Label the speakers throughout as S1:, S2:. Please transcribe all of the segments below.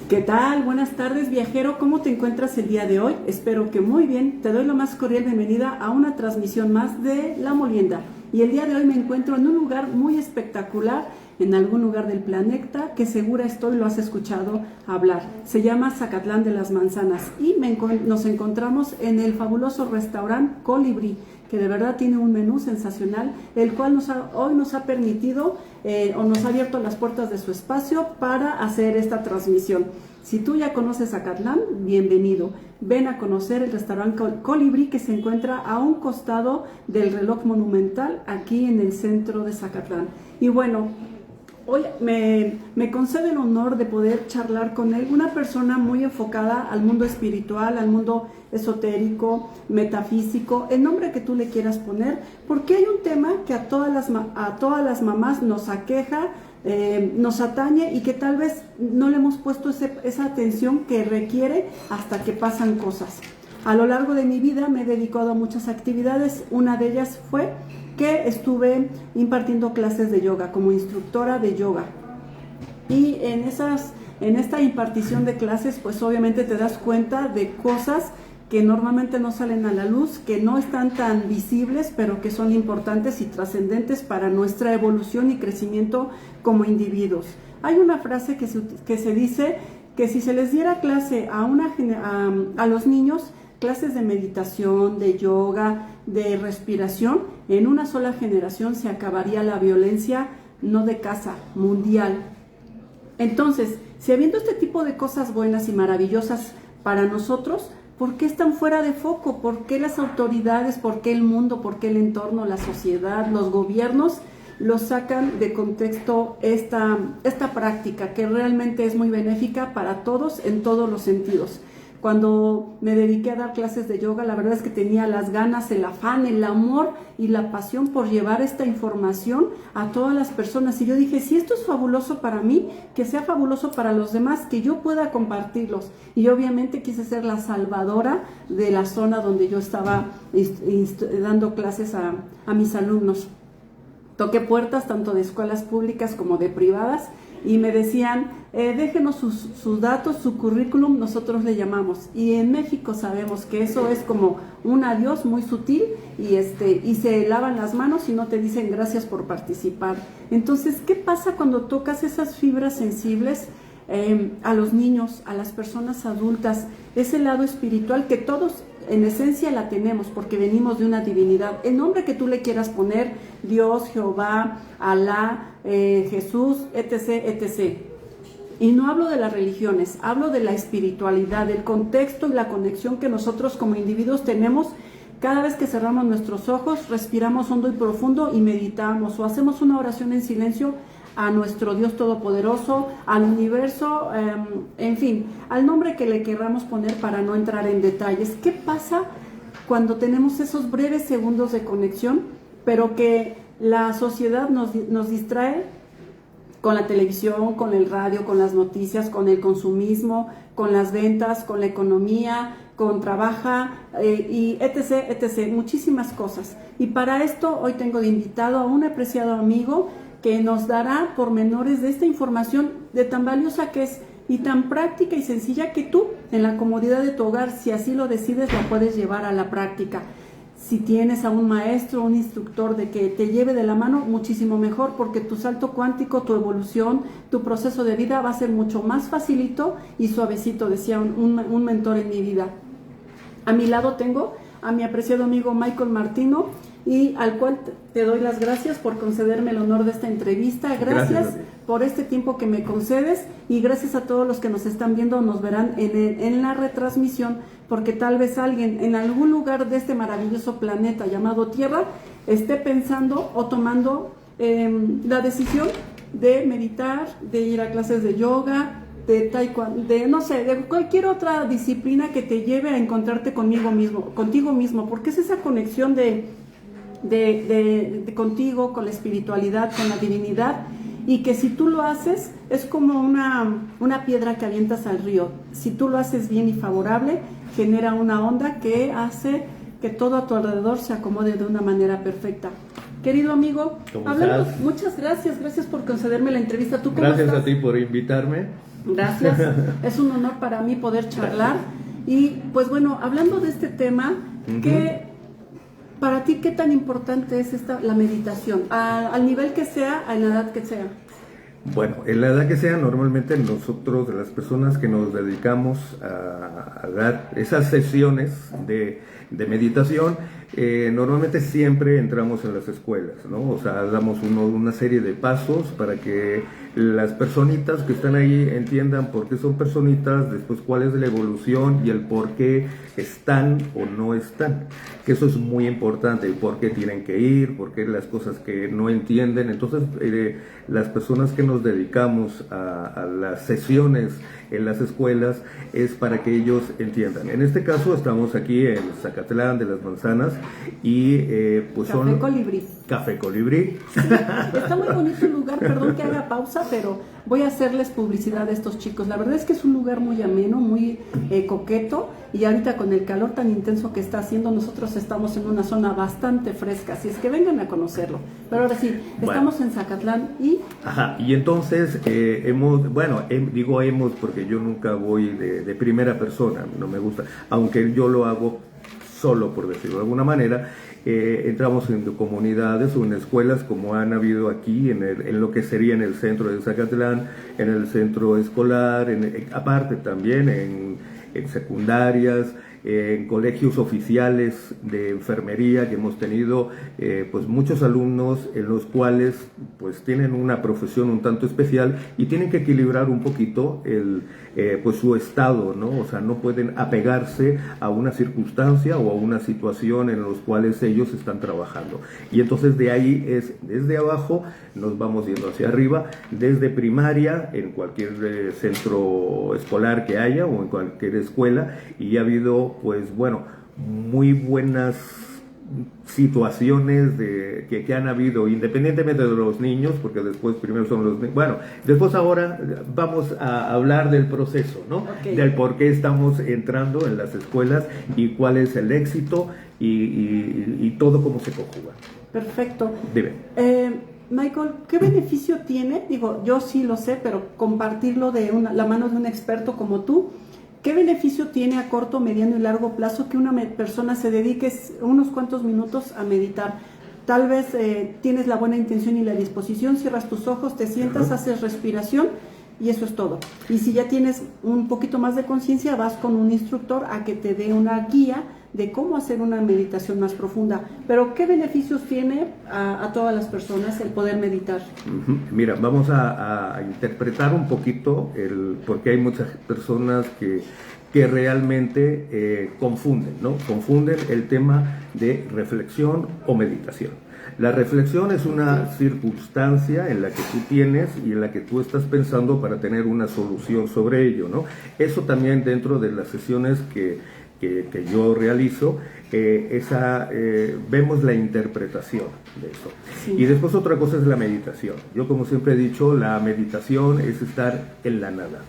S1: ¿Qué tal? Buenas tardes, viajero. ¿Cómo te encuentras el día de hoy? Espero que muy bien. Te doy la más cordial bienvenida a una transmisión más de La Molienda. Y el día de hoy me encuentro en un lugar muy espectacular, en algún lugar del planeta que segura estoy lo has escuchado hablar. Se llama Zacatlán de las Manzanas y nos encontramos en el fabuloso restaurante Colibrí, que de verdad tiene un menú sensacional, el cual hoy nos ha permitido o nos ha abierto las puertas de su espacio para hacer esta transmisión. Si tú ya conoces Zacatlán, bienvenido. Ven a conocer el restaurante Colibrí, que se encuentra a un costado del reloj monumental aquí en el centro de Zacatlán. Y bueno, hoy me concede el honor de poder charlar con él, una persona muy enfocada al mundo espiritual, al mundo esotérico, metafísico, el nombre que tú le quieras poner, porque hay un tema que a todas las mamás nos aqueja, nos atañe y que tal vez no le hemos puesto esa atención que requiere hasta que pasan cosas. A lo largo de mi vida me he dedicado a muchas actividades, una de ellas fue que estuve impartiendo clases de yoga como instructora de yoga, y en esta impartición de clases pues obviamente te das cuenta de cosas que normalmente no salen a la luz, que no están tan visibles, pero que son importantes y trascendentes para nuestra evolución y crecimiento como individuos. Hay una frase que se dice que si se les diera clase a los niños, clases de meditación, de yoga, de respiración, en una sola generación se acabaría la violencia, no de casa, mundial. Entonces, si habiendo este tipo de cosas buenas y maravillosas para nosotros, ¿por qué están fuera de foco? ¿Por qué las autoridades, por qué el mundo, por qué el entorno, la sociedad, los gobiernos lo sacan de contexto esta práctica que realmente es muy benéfica para todos en todos los sentidos? Cuando me dediqué a dar clases de yoga, la verdad es que tenía las ganas, el afán, el amor y la pasión por llevar esta información a todas las personas. Y yo dije, si esto es fabuloso para mí, que sea fabuloso para los demás, que yo pueda compartirlos. Y obviamente quise ser la salvadora de la zona donde yo estaba dando clases a mis alumnos. Toqué puertas tanto de escuelas públicas como de privadas, y me decían, déjenos sus datos, su currículum, nosotros le llamamos. Y en México sabemos que eso es como un adiós muy sutil, y se lavan las manos y no te dicen gracias por participar. Entonces, ¿qué pasa cuando tocas esas fibras sensibles a los niños, a las personas adultas? Ese lado espiritual que todos en esencia la tenemos porque venimos de una divinidad, el nombre que tú le quieras poner, Dios, Jehová, Alá, Jesús, etc., etc. Y no hablo de las religiones, hablo de la espiritualidad, del contexto y la conexión que nosotros como individuos tenemos. Cada vez que cerramos nuestros ojos, respiramos hondo y profundo y meditamos o hacemos una oración en silencio a nuestro Dios Todopoderoso, al universo, en fin, al nombre que le querramos poner para no entrar en detalles. ¿Qué pasa cuando tenemos esos breves segundos de conexión, pero que la sociedad nos distrae con la televisión, con el radio, con las noticias, con el consumismo, con las ventas, con la economía, con trabaja y etc., etc., muchísimas cosas? Y para esto hoy tengo de invitado a un apreciado amigo que nos dará pormenores de esta información de tan valiosa que es y tan práctica y sencilla que tú, en la comodidad de tu hogar, si así lo decides, la puedes llevar a la práctica. Si tienes a un maestro, un instructor de que te lleve de la mano, muchísimo mejor, porque tu salto cuántico, tu evolución, tu proceso de vida va a ser mucho más facilito y suavecito, decía un mentor en mi vida. A mi lado tengo a mi apreciado amigo Michael Martino, y al cual te doy las gracias por concederme el honor de esta entrevista. Gracias por este tiempo que me concedes, y gracias a todos los que nos están viendo, nos verán en la retransmisión, porque tal vez alguien en algún lugar de este maravilloso planeta llamado Tierra esté pensando o tomando la decisión de meditar, de ir a clases de yoga, de taekwondo, de cualquier otra disciplina que te lleve a encontrarte contigo mismo, porque es esa conexión de contigo, con la espiritualidad, con la divinidad, y que si tú lo haces es como una piedra que avientas al río. Si tú lo haces bien y favorable, genera una onda que hace que todo a tu alrededor se acomode de una manera perfecta. Querido amigo,
S2: ¿Cómo estás?
S1: Muchas gracias por concederme la entrevista. ¿Tú cómo
S2: Gracias
S1: estás?
S2: a ti por invitarme.
S1: Gracias, es un honor para mí poder charlar. Y pues bueno, hablando de este tema, para ti, ¿qué tan importante es la meditación? Al nivel que sea, a la edad que sea.
S2: Bueno, en la edad que sea, normalmente nosotros, las personas que nos dedicamos a dar esas sesiones de meditación, normalmente siempre entramos en las escuelas, ¿no? O sea, damos una serie de pasos para que las personitas que están ahí entiendan por qué son personitas, después cuál es la evolución y el por qué están o no están. Que eso es muy importante, por qué tienen que ir, por qué las cosas que no entienden. Entonces, las personas que nos dedicamos a las sesiones en las escuelas es para que ellos entiendan. En este caso estamos aquí en Zacatlán de las Manzanas y pues
S1: Café Colibrí.
S2: Café Colibrí.
S1: Sí, está muy bonito el lugar, perdón que haga pausa, pero voy a hacerles publicidad a estos chicos. La verdad es que es un lugar muy ameno, muy coqueto, y ahorita con el calor tan intenso que está haciendo, nosotros estamos en una zona bastante fresca, así es que vengan a conocerlo. Pero ahora sí, estamos en Zacatlán y...
S2: Ajá, y entonces digo hemos porque yo nunca voy de primera persona, no me gusta, aunque yo lo hago solo, por decirlo de alguna manera. Entramos en comunidades o en escuelas como han habido aquí en lo que sería en el centro de Zacatlán, en el centro escolar, aparte también en secundarias, en colegios oficiales de enfermería, que hemos tenido pues muchos alumnos en los cuales pues tienen una profesión un tanto especial y tienen que equilibrar un poquito pues su estado, ¿no? O sea, no pueden apegarse a una circunstancia o a una situación en los cuales ellos están trabajando. Y entonces de ahí desde abajo nos vamos yendo hacia arriba, desde primaria, en cualquier centro escolar que haya o en cualquier escuela, y ha habido pues bueno, muy buenas situaciones que han habido, independientemente de los niños, porque después primero son los niños. Bueno, después ahora vamos a hablar del proceso, ¿no? Okay. Del por qué estamos entrando en las escuelas y cuál es el éxito y todo cómo se conjuga.
S1: Perfecto.
S2: Dime.
S1: Michael, ¿qué beneficio tiene? Digo, yo sí lo sé, pero compartirlo de la mano de un experto como tú, ¿qué beneficio tiene a corto, mediano y largo plazo que una persona se dedique unos cuantos minutos a meditar? Tal vez tienes la buena intención y la disposición, cierras tus ojos, te sientas, haces respiración y eso es todo. Y si ya tienes un poquito más de conciencia, vas con un instructor a que te dé una guía de cómo hacer una meditación más profunda. Pero ¿qué beneficios tiene a todas las personas el poder meditar?
S2: Mira, vamos a interpretar un poquito porque hay muchas personas que realmente confunden, ¿no? Confunden el tema de reflexión o meditación. La reflexión es una circunstancia en la que tú tienes y en la que tú estás pensando para tener una solución sobre ello, ¿no? Eso también dentro de las sesiones que yo realizo, vemos la interpretación de eso. Sí. Y después otra cosa es la meditación. Yo, como siempre he dicho, la meditación es estar en la nada.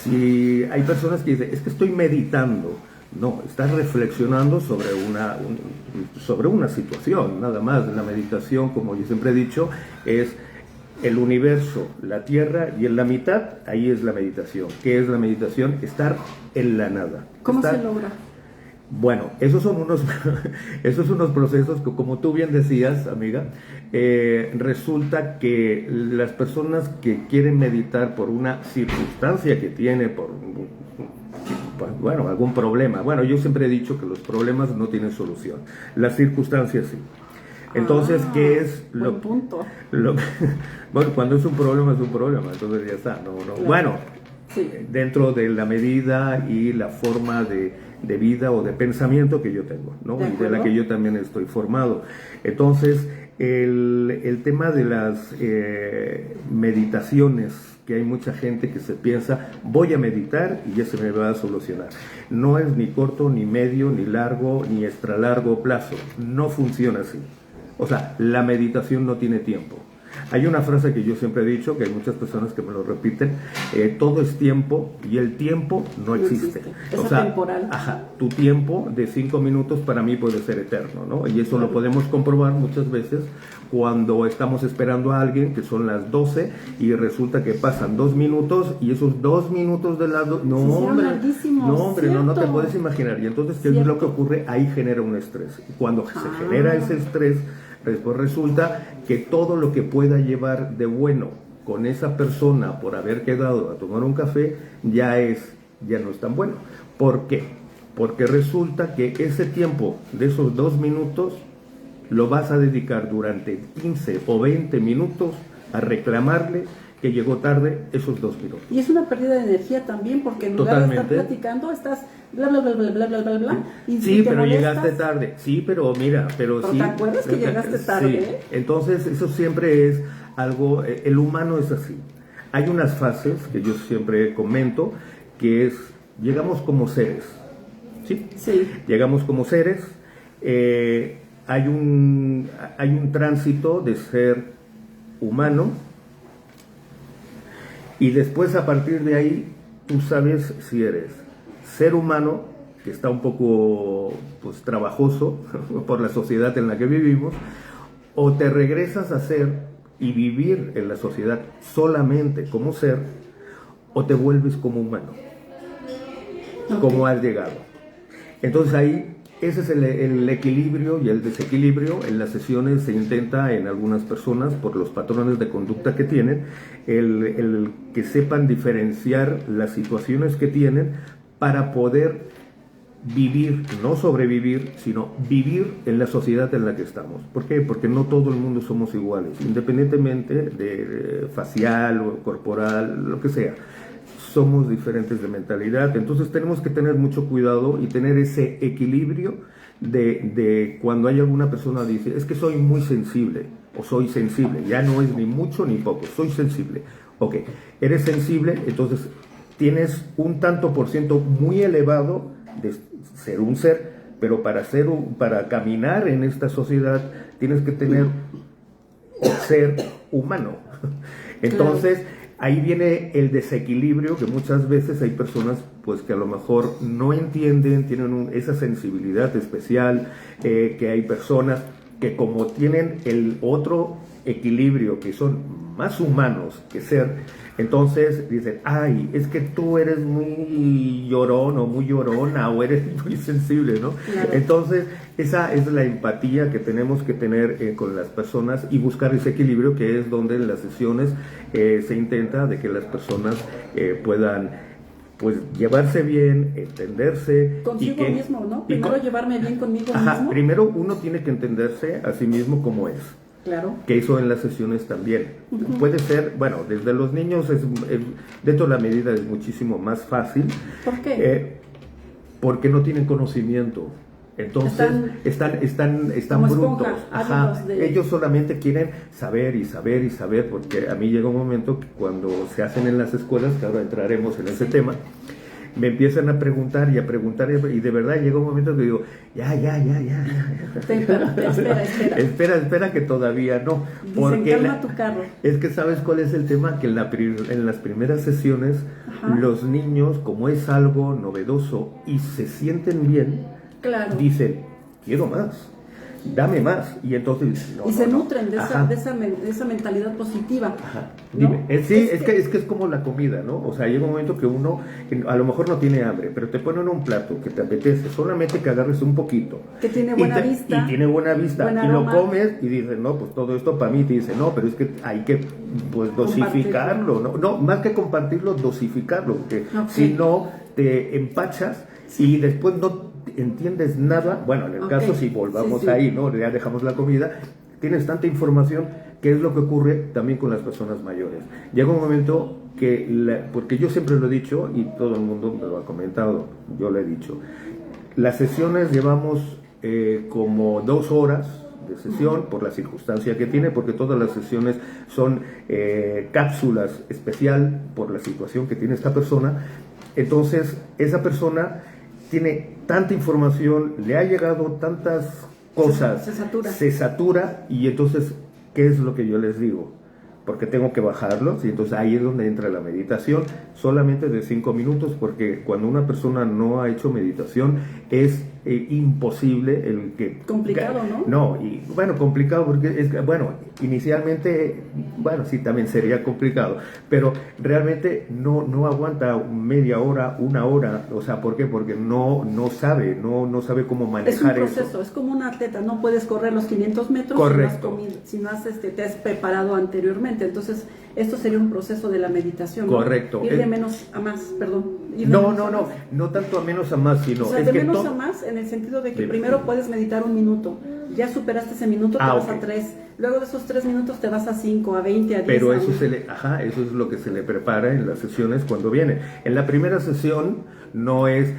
S2: Si hay personas que dicen, es que estoy meditando, no, estás reflexionando sobre una situación, nada más. La meditación, como yo siempre he dicho, es el universo, la Tierra, y en la mitad, ahí es la meditación. ¿Qué es la meditación? Estar en la nada.
S1: ¿Cómo se logra?
S2: Bueno, esos son unos procesos que, como tú bien decías, amiga, resulta que las personas que quieren meditar por una circunstancia que tiene, por algún problema. Bueno, yo siempre he dicho que los problemas no tienen solución. Las circunstancias sí. Entonces, ¿qué es
S1: lo punto?
S2: Bueno, cuando es un problema, entonces ya está. Claro. Bueno, sí. Dentro de la medida y la forma de vida o de pensamiento que yo tengo, ¿no? Y de la que yo también estoy formado. Entonces, el tema de las meditaciones, que hay mucha gente que se piensa, voy a meditar y ya se me va a solucionar. No es ni corto, ni medio, ni largo, ni extra largo plazo. No funciona así. O sea, la meditación no tiene tiempo. Hay una frase que yo siempre he dicho, que hay muchas personas que me lo repiten, todo es tiempo y el tiempo no existe.
S1: Es atemporal.
S2: Ajá, tu tiempo de 5 minutos para mí puede ser eterno, ¿no? Y eso lo podemos comprobar muchas veces cuando estamos esperando a alguien, que son las 12 y resulta que pasan 2 minutos y esos 2 minutos de lado, no hombre, no te puedes imaginar. Y entonces, ¿qué es lo que ocurre? Ahí genera un estrés. Y cuando se genera ese estrés, después resulta que todo lo que pueda llevar de bueno con esa persona por haber quedado a tomar un café ya no es tan bueno. ¿Por qué? Porque resulta que ese tiempo de esos 2 minutos lo vas a dedicar durante 15 o 20 minutos a reclamarle que llegó tarde esos 2 minutos.
S1: Y es una pérdida de energía también, porque en lugar de estar platicando, estás bla, bla, bla, bla, bla, bla, bla, bla. Y
S2: sí, pero llegaste tarde. Sí, pero mira, pero sí.
S1: ¿Te acuerdas que llegaste tarde?
S2: Sí. Entonces, eso siempre es algo, el humano es así. Hay unas fases que yo siempre comento, que es, llegamos como seres, ¿sí?
S1: Sí.
S2: Llegamos como seres, hay un tránsito de ser humano, y después a partir de ahí tú sabes si eres ser humano, que está un poco pues trabajoso por la sociedad en la que vivimos, o te regresas a ser y vivir en la sociedad solamente como ser, o te vuelves como humano, como has llegado. Entonces ahí, ese es el equilibrio y el desequilibrio. En las sesiones se intenta en algunas personas, por los patrones de conducta que tienen, el que sepan diferenciar las situaciones que tienen para poder vivir, no sobrevivir, sino vivir en la sociedad en la que estamos. ¿Por qué? Porque no todo el mundo somos iguales, independientemente de facial o corporal, lo que sea. Somos diferentes de mentalidad, entonces tenemos que tener mucho cuidado y tener ese equilibrio de cuando hay alguna persona que dice, es que soy muy sensible o soy sensible, ya no es ni mucho ni poco, soy sensible. Ok, eres sensible, entonces tienes un tanto por ciento muy elevado de ser un ser, pero para caminar en esta sociedad tienes que tener ser humano. Entonces, ahí viene el desequilibrio, que muchas veces hay personas pues que a lo mejor no entienden, tienen esa sensibilidad especial, que hay personas que como tienen el otro equilibrio, que son más humanos que ser, entonces dicen, ay, es que tú eres muy llorón o muy llorona o eres muy sensible, ¿no? Claro. Entonces esa es la empatía que tenemos que tener con las personas y buscar ese equilibrio, que es donde en las sesiones se intenta de que las personas puedan pues llevarse bien, entenderse.
S1: Consigo mismo, ¿no? Primero llevarme bien conmigo mismo.
S2: Primero uno tiene que entenderse a sí mismo como es.
S1: Claro.
S2: Que eso en las sesiones también. Puede ser, bueno, desde los niños dentro de la medida es muchísimo más fácil.
S1: ¿Por qué?
S2: Porque no tienen conocimiento. Entonces están brutos. Ajá. Ellos solamente quieren saber y saber y saber, porque a mí llega un momento que cuando se hacen en las escuelas, que ahora entraremos en ese tema, me empiezan a preguntar y y de verdad llega un momento que digo, ya. Espera que todavía no.
S1: Dicen, calma tu carro.
S2: Es que ¿sabes cuál es el tema? Que en las primeras sesiones, los niños, como es algo novedoso y se sienten bien, claro, dicen, quiero más, dame más, y entonces
S1: se nutren de esa mentalidad positiva.
S2: ¿No? Sí, es que es como la comida, ¿no? O sea, llega un momento que uno a lo mejor no tiene hambre, pero te ponen un plato que te apetece, solamente que agarres un poquito,
S1: que tiene buena vista,
S2: y tiene buena vista, y lo comes y dices, no, pues todo esto para mí, te dice, no, pero es que hay que pues dosificarlo, no, más que compartirlo, dosificarlo, porque si no te empachas y después no entiendes nada. Bueno, en el caso si volvamos ahí, ¿no? Ya dejamos la comida, tienes tanta información, que es lo que ocurre también con las personas mayores. Llega un momento que, porque yo siempre lo he dicho y todo el mundo me lo ha comentado, yo lo he dicho, las sesiones llevamos como 2 horas de sesión por la circunstancia que tiene, porque todas las sesiones son cápsulas especial por la situación que tiene esta persona. Entonces esa persona tiene tanta información, le ha llegado tantas cosas, se satura, y entonces, ¿qué es lo que yo les digo? porque tengo que bajarlos, y entonces ahí es donde entra la meditación, solamente de 5 minutos, porque cuando una persona no ha hecho meditación es imposible el que...
S1: Complicado, ¿no?
S2: No, y bueno, complicado porque es, bueno, inicialmente, bueno, sí, también sería complicado, pero realmente no aguanta media hora, una hora, o sea, ¿por qué? Porque no sabe cómo manejar eso.
S1: Es un proceso, es como un atleta, no puedes correr los 500 metros
S2: Correcto.
S1: si no has, te has preparado anteriormente, entonces esto sería un proceso de la meditación, ¿no?
S2: Correcto.
S1: Ir de menos a más, perdón.
S2: No tanto a menos a más, sino...
S1: O sea,
S2: es
S1: de
S2: que
S1: menos a más en el sentido de que
S2: Sí.
S1: primero puedes meditar 1 minuto, ya superaste ese minuto, te vas
S2: ok.
S1: a 3, luego de esos 3 minutos te vas a 5, a 20, a 10.
S2: Pero
S1: a
S2: eso
S1: 1.
S2: eso es lo que se le prepara en las sesiones cuando viene. En la primera sesión no es,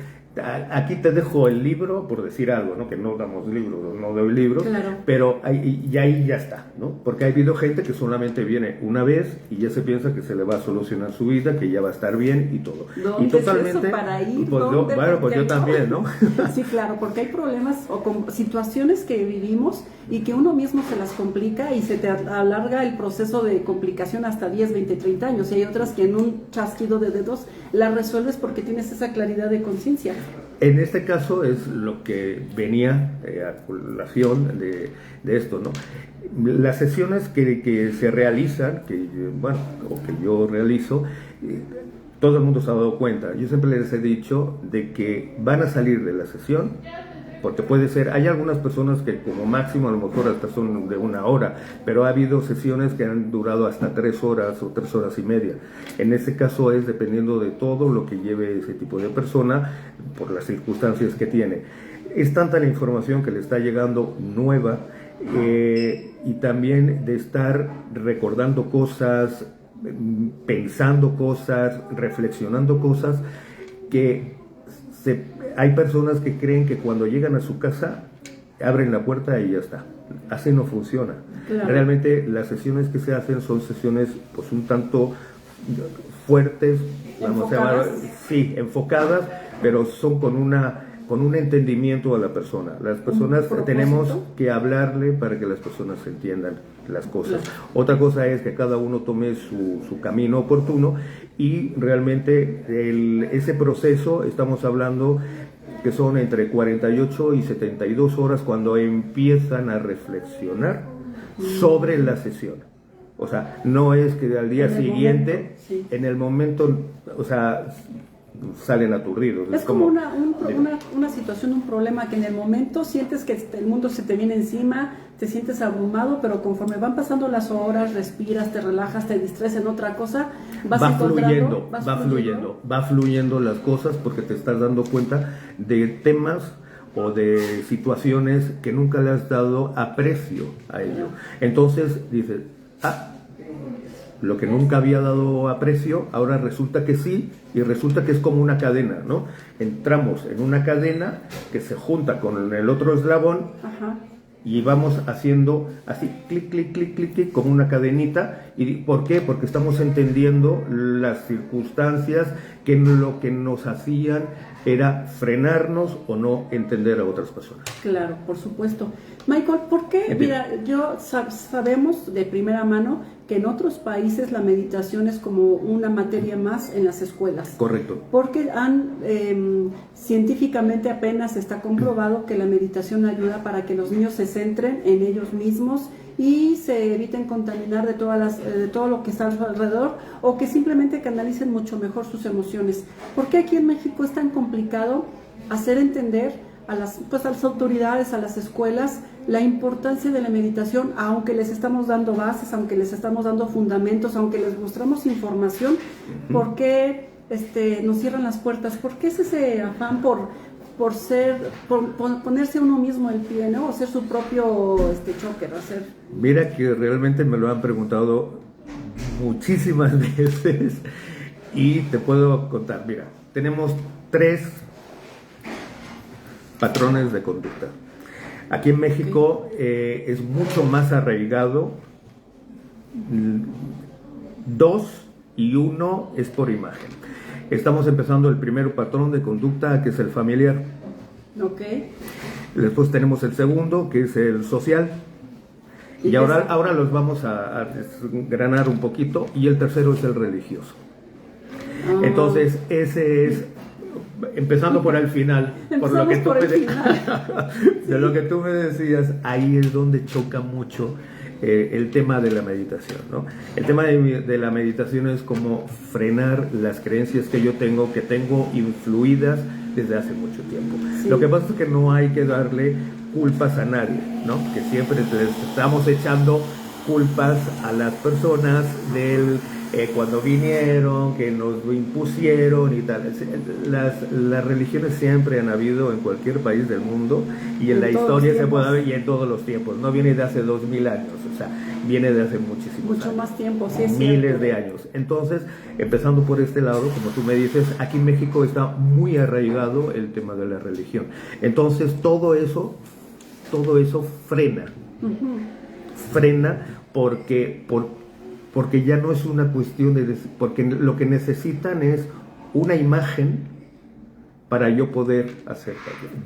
S2: aquí te dejo el libro, por decir algo, ¿no? Que no damos libros, no doy libros,
S1: Claro.
S2: pero ahí ya está, ¿no? Porque ha habido gente que solamente viene una vez y ya se piensa que se le va a solucionar su vida, que ya va a estar bien y todo.
S1: ¿Dónde
S2: y totalmente,
S1: es eso para ir?
S2: pues
S1: ¿Dónde?
S2: bueno, pues
S1: Porque
S2: yo
S1: no.
S2: también, ¿no?
S1: Sí, claro, porque hay problemas o con situaciones que vivimos y que uno mismo se las complica y se te alarga el proceso de complicación hasta 10, 20, 30 años. Y hay otras que en un chasquido de dedos las resuelves porque tienes esa claridad de conciencia.
S2: En este caso es lo que venía a colación de esto, ¿no? Las sesiones que se realizan, o que yo realizo, todo el mundo se ha dado cuenta. Yo siempre les he dicho de que van a salir de la sesión, porque puede ser, hay algunas personas que como máximo a lo mejor hasta son de 1 hora, pero ha habido sesiones que han durado hasta 3 horas o 3 horas y media. En este caso es dependiendo de todo lo que lleve ese tipo de persona, por las circunstancias que tiene. Es tanta la información que le está llegando nueva, y también de estar recordando cosas, pensando cosas, reflexionando cosas, que hay personas que creen que cuando llegan a su casa abren la puerta y ya está. Así no funciona.
S1: Claro.
S2: Realmente las sesiones que se hacen son sesiones pues un tanto fuertes, vamos a llamar, sí, enfocadas, pero son con un entendimiento a la persona. Las personas tenemos que hablarle para que las personas entiendan las cosas.
S1: Claro.
S2: Otra cosa es que cada uno tome su camino oportuno, y realmente ese proceso estamos hablando que son entre 48 y 72 horas cuando empiezan a reflexionar sobre la sesión. O sea, no es que al día siguiente,
S1: momento, sí.
S2: en el momento, o sea, salen aturdidos.
S1: Es como una situación, un problema que en el momento sientes que el mundo se te viene encima, te sientes abrumado, pero conforme van pasando las horas, respiras, te relajas, te distraes en otra cosa, va fluyendo las cosas, porque te estás dando cuenta de temas o de situaciones que nunca le has dado aprecio a ello. Entonces dices, lo que nunca había dado aprecio, ahora resulta que sí, y resulta que es como una cadena, ¿no? Entramos en una cadena que se junta con el otro eslabón. Ajá.
S2: Y vamos haciendo así, clic, clic, clic, clic, clic, como una cadenita. ¿Y por qué? Porque estamos entendiendo las circunstancias que lo que nos hacían era frenarnos o no entender a otras personas.
S1: Claro, por supuesto. Michael, ¿por qué? Mira, sabemos de primera mano que en otros países la meditación es como una materia más en las escuelas.
S2: Correcto.
S1: Porque científicamente apenas está comprobado que la meditación ayuda para que los niños se centren en ellos mismos y se eviten contaminar de todo lo que está a su alrededor, o que simplemente canalicen mucho mejor sus emociones. ¿Por qué aquí en México es tan complicado hacer entender a las autoridades, a las escuelas, la importancia de la meditación, aunque les estamos dando bases, aunque les estamos dando fundamentos, aunque les mostramos información? ¿Por qué nos cierran las puertas? ¿Por qué es ese afán por ponerse uno mismo el pie, ¿no? O ser su propio choker, hacer...
S2: Mira que realmente me lo han preguntado muchísimas veces, y te puedo contar. Mira, tenemos 3 patrones de conducta. Aquí en México es mucho más arraigado. 2 y 1 es por imagen. Estamos empezando el primer patrón de conducta, que es el familiar.
S1: Ok.
S2: Después tenemos el segundo, que es el social. Y ahora los vamos a desgranar un poquito, y el tercero es el religioso. Entonces, ese es, empezando por el final, por lo que tú de lo que tú me decías, ahí es donde choca mucho el tema de la meditación, ¿no? El tema de la meditación es como frenar las creencias que yo tengo influidas desde hace mucho tiempo. Sí. Lo que pasa es que no hay que darle culpas a nadie, ¿no? Que siempre estamos echando culpas a las personas del cuando vinieron, que nos lo impusieron y tal. Las religiones siempre han habido en cualquier país del mundo, y en la historia se puede ver, y en todos los tiempos. No viene de hace 2000 años, o sea, viene de hace muchísimos años.
S1: Mucho más tiempo, sí, es
S2: miles
S1: cierto.
S2: de años. Entonces, empezando por este lado, como tú me dices, aquí en México está muy arraigado el tema de la religión. Entonces, todo eso frena. Frena porque ya no es una cuestión porque lo que necesitan es una imagen para yo poder hacer.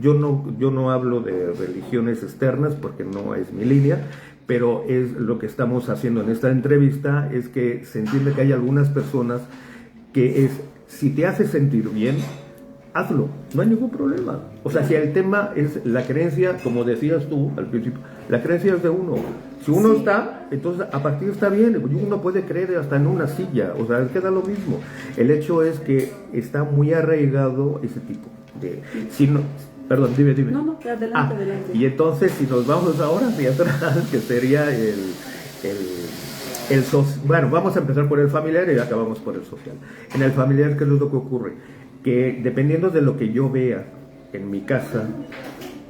S2: Yo no hablo de religiones externas porque no es mi línea, pero es lo que estamos haciendo en esta entrevista, es que se entiende que hay algunas personas que si te hace sentir bien, hazlo, no hay ningún problema. O sea, si el tema es la creencia, como decías tú al principio, la creencia es de uno. Si uno está, entonces a partir está bien, uno puede creer hasta en una silla, o sea, queda lo mismo. El hecho es que está muy arraigado ese tipo de... Perdón, dime.
S1: No, adelante.
S2: Y entonces, si nos vamos ahora hacia atrás, que sería bueno, vamos a empezar por el familiar y acabamos por el social. En el familiar, ¿qué es lo que ocurre? Que dependiendo de lo que yo vea en mi casa,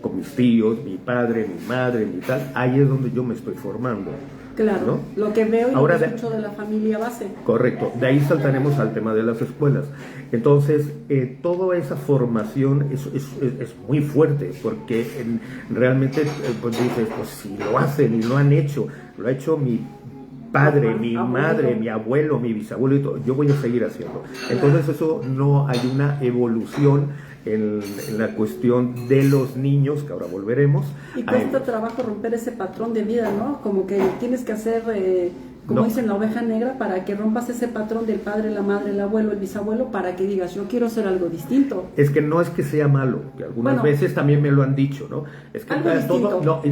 S2: con mis tíos, mi padre, mi madre, mi tal, ahí es donde yo me estoy formando.
S1: Claro, ¿no? Lo que veo y ahora, lo que escucho de la familia base.
S2: Correcto, de ahí saltaremos al tema de las escuelas. Entonces, toda esa formación es muy fuerte, porque realmente pues dices, pues si lo hacen y lo han hecho, lo ha hecho mi padre, mi madre, mi abuelo, mi bisabuelo, y todo, yo voy a seguir haciendo. Entonces eso no hay una evolución en la cuestión de los niños, que ahora volveremos.
S1: Y cuesta trabajo romper ese patrón de vida, ¿no? Como que tienes que hacer, como dicen, la oveja negra, para que rompas ese patrón del padre, la madre, el abuelo, el bisabuelo, para que digas, yo quiero hacer algo distinto.
S2: Es que no es que sea malo, que algunas veces también me lo han dicho, ¿no? Es que todo... No,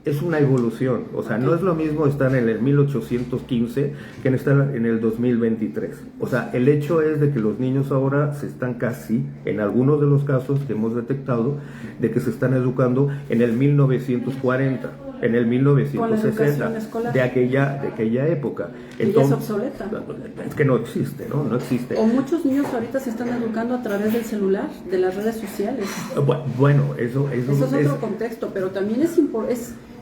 S2: es una evolución, o sea, no es lo mismo estar en el 1815 que estar en el 2023. O sea, el hecho es de que los niños ahora se están casi, en algunos de los casos que hemos detectado, de que se están educando en el 1940, en el 1960, de aquella época.
S1: Entonces, y es obsoleta.
S2: Es que no existe, ¿no? No existe.
S1: O muchos niños ahorita se están educando a través del celular, de las redes sociales.
S2: Bueno, eso
S1: es otro contexto, pero también es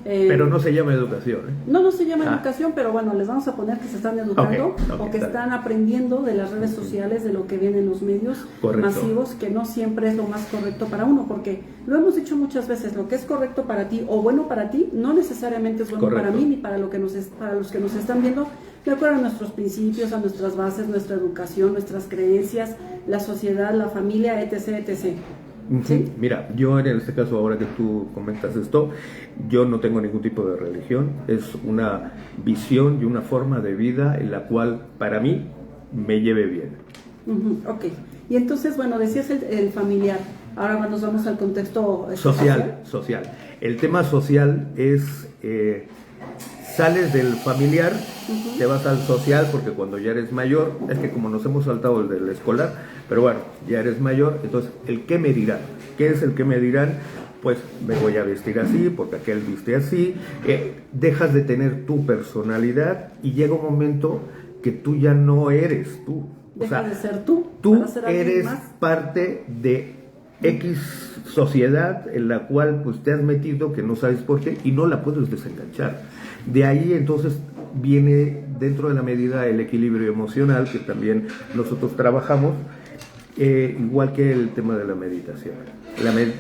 S2: pero no se llama educación, ¿eh?
S1: No se llama educación, pero bueno, les vamos a poner que se están educando o que están aprendiendo de las redes sociales, de lo que vienen en los medios masivos, que no siempre es lo más correcto para uno, porque lo hemos dicho muchas veces, lo que es correcto para ti o bueno para ti, no necesariamente es bueno para mí ni para los que nos están viendo, de acuerdo a nuestros principios, a nuestras bases, nuestra educación, nuestras creencias, la sociedad, la familia, etc.
S2: ¿Sí? Mira, yo en este caso, ahora que tú comentas esto, yo no tengo ningún tipo de religión, es una visión y una forma de vida en la cual para mí me lleve bien.
S1: Ok, y entonces, bueno, decías el familiar, ahora nos vamos al contexto
S2: social. El tema social es, sales del familiar, te vas al social, porque cuando ya eres mayor, es que como nos hemos saltado el del escolar, pero bueno, ya eres mayor, entonces el qué me dirán. ¿Qué es el qué me dirán? Pues me voy a vestir así, porque aquel viste así. Dejas de tener tu personalidad y llega un momento que tú ya no eres tú.
S1: Deja de ser tú.
S2: Tú eres parte de X sociedad en la cual pues te has metido, que no sabes por qué, y no la puedes desenganchar. De ahí entonces viene dentro de la medida el equilibrio emocional, que también nosotros trabajamos, igual que el tema de la meditación.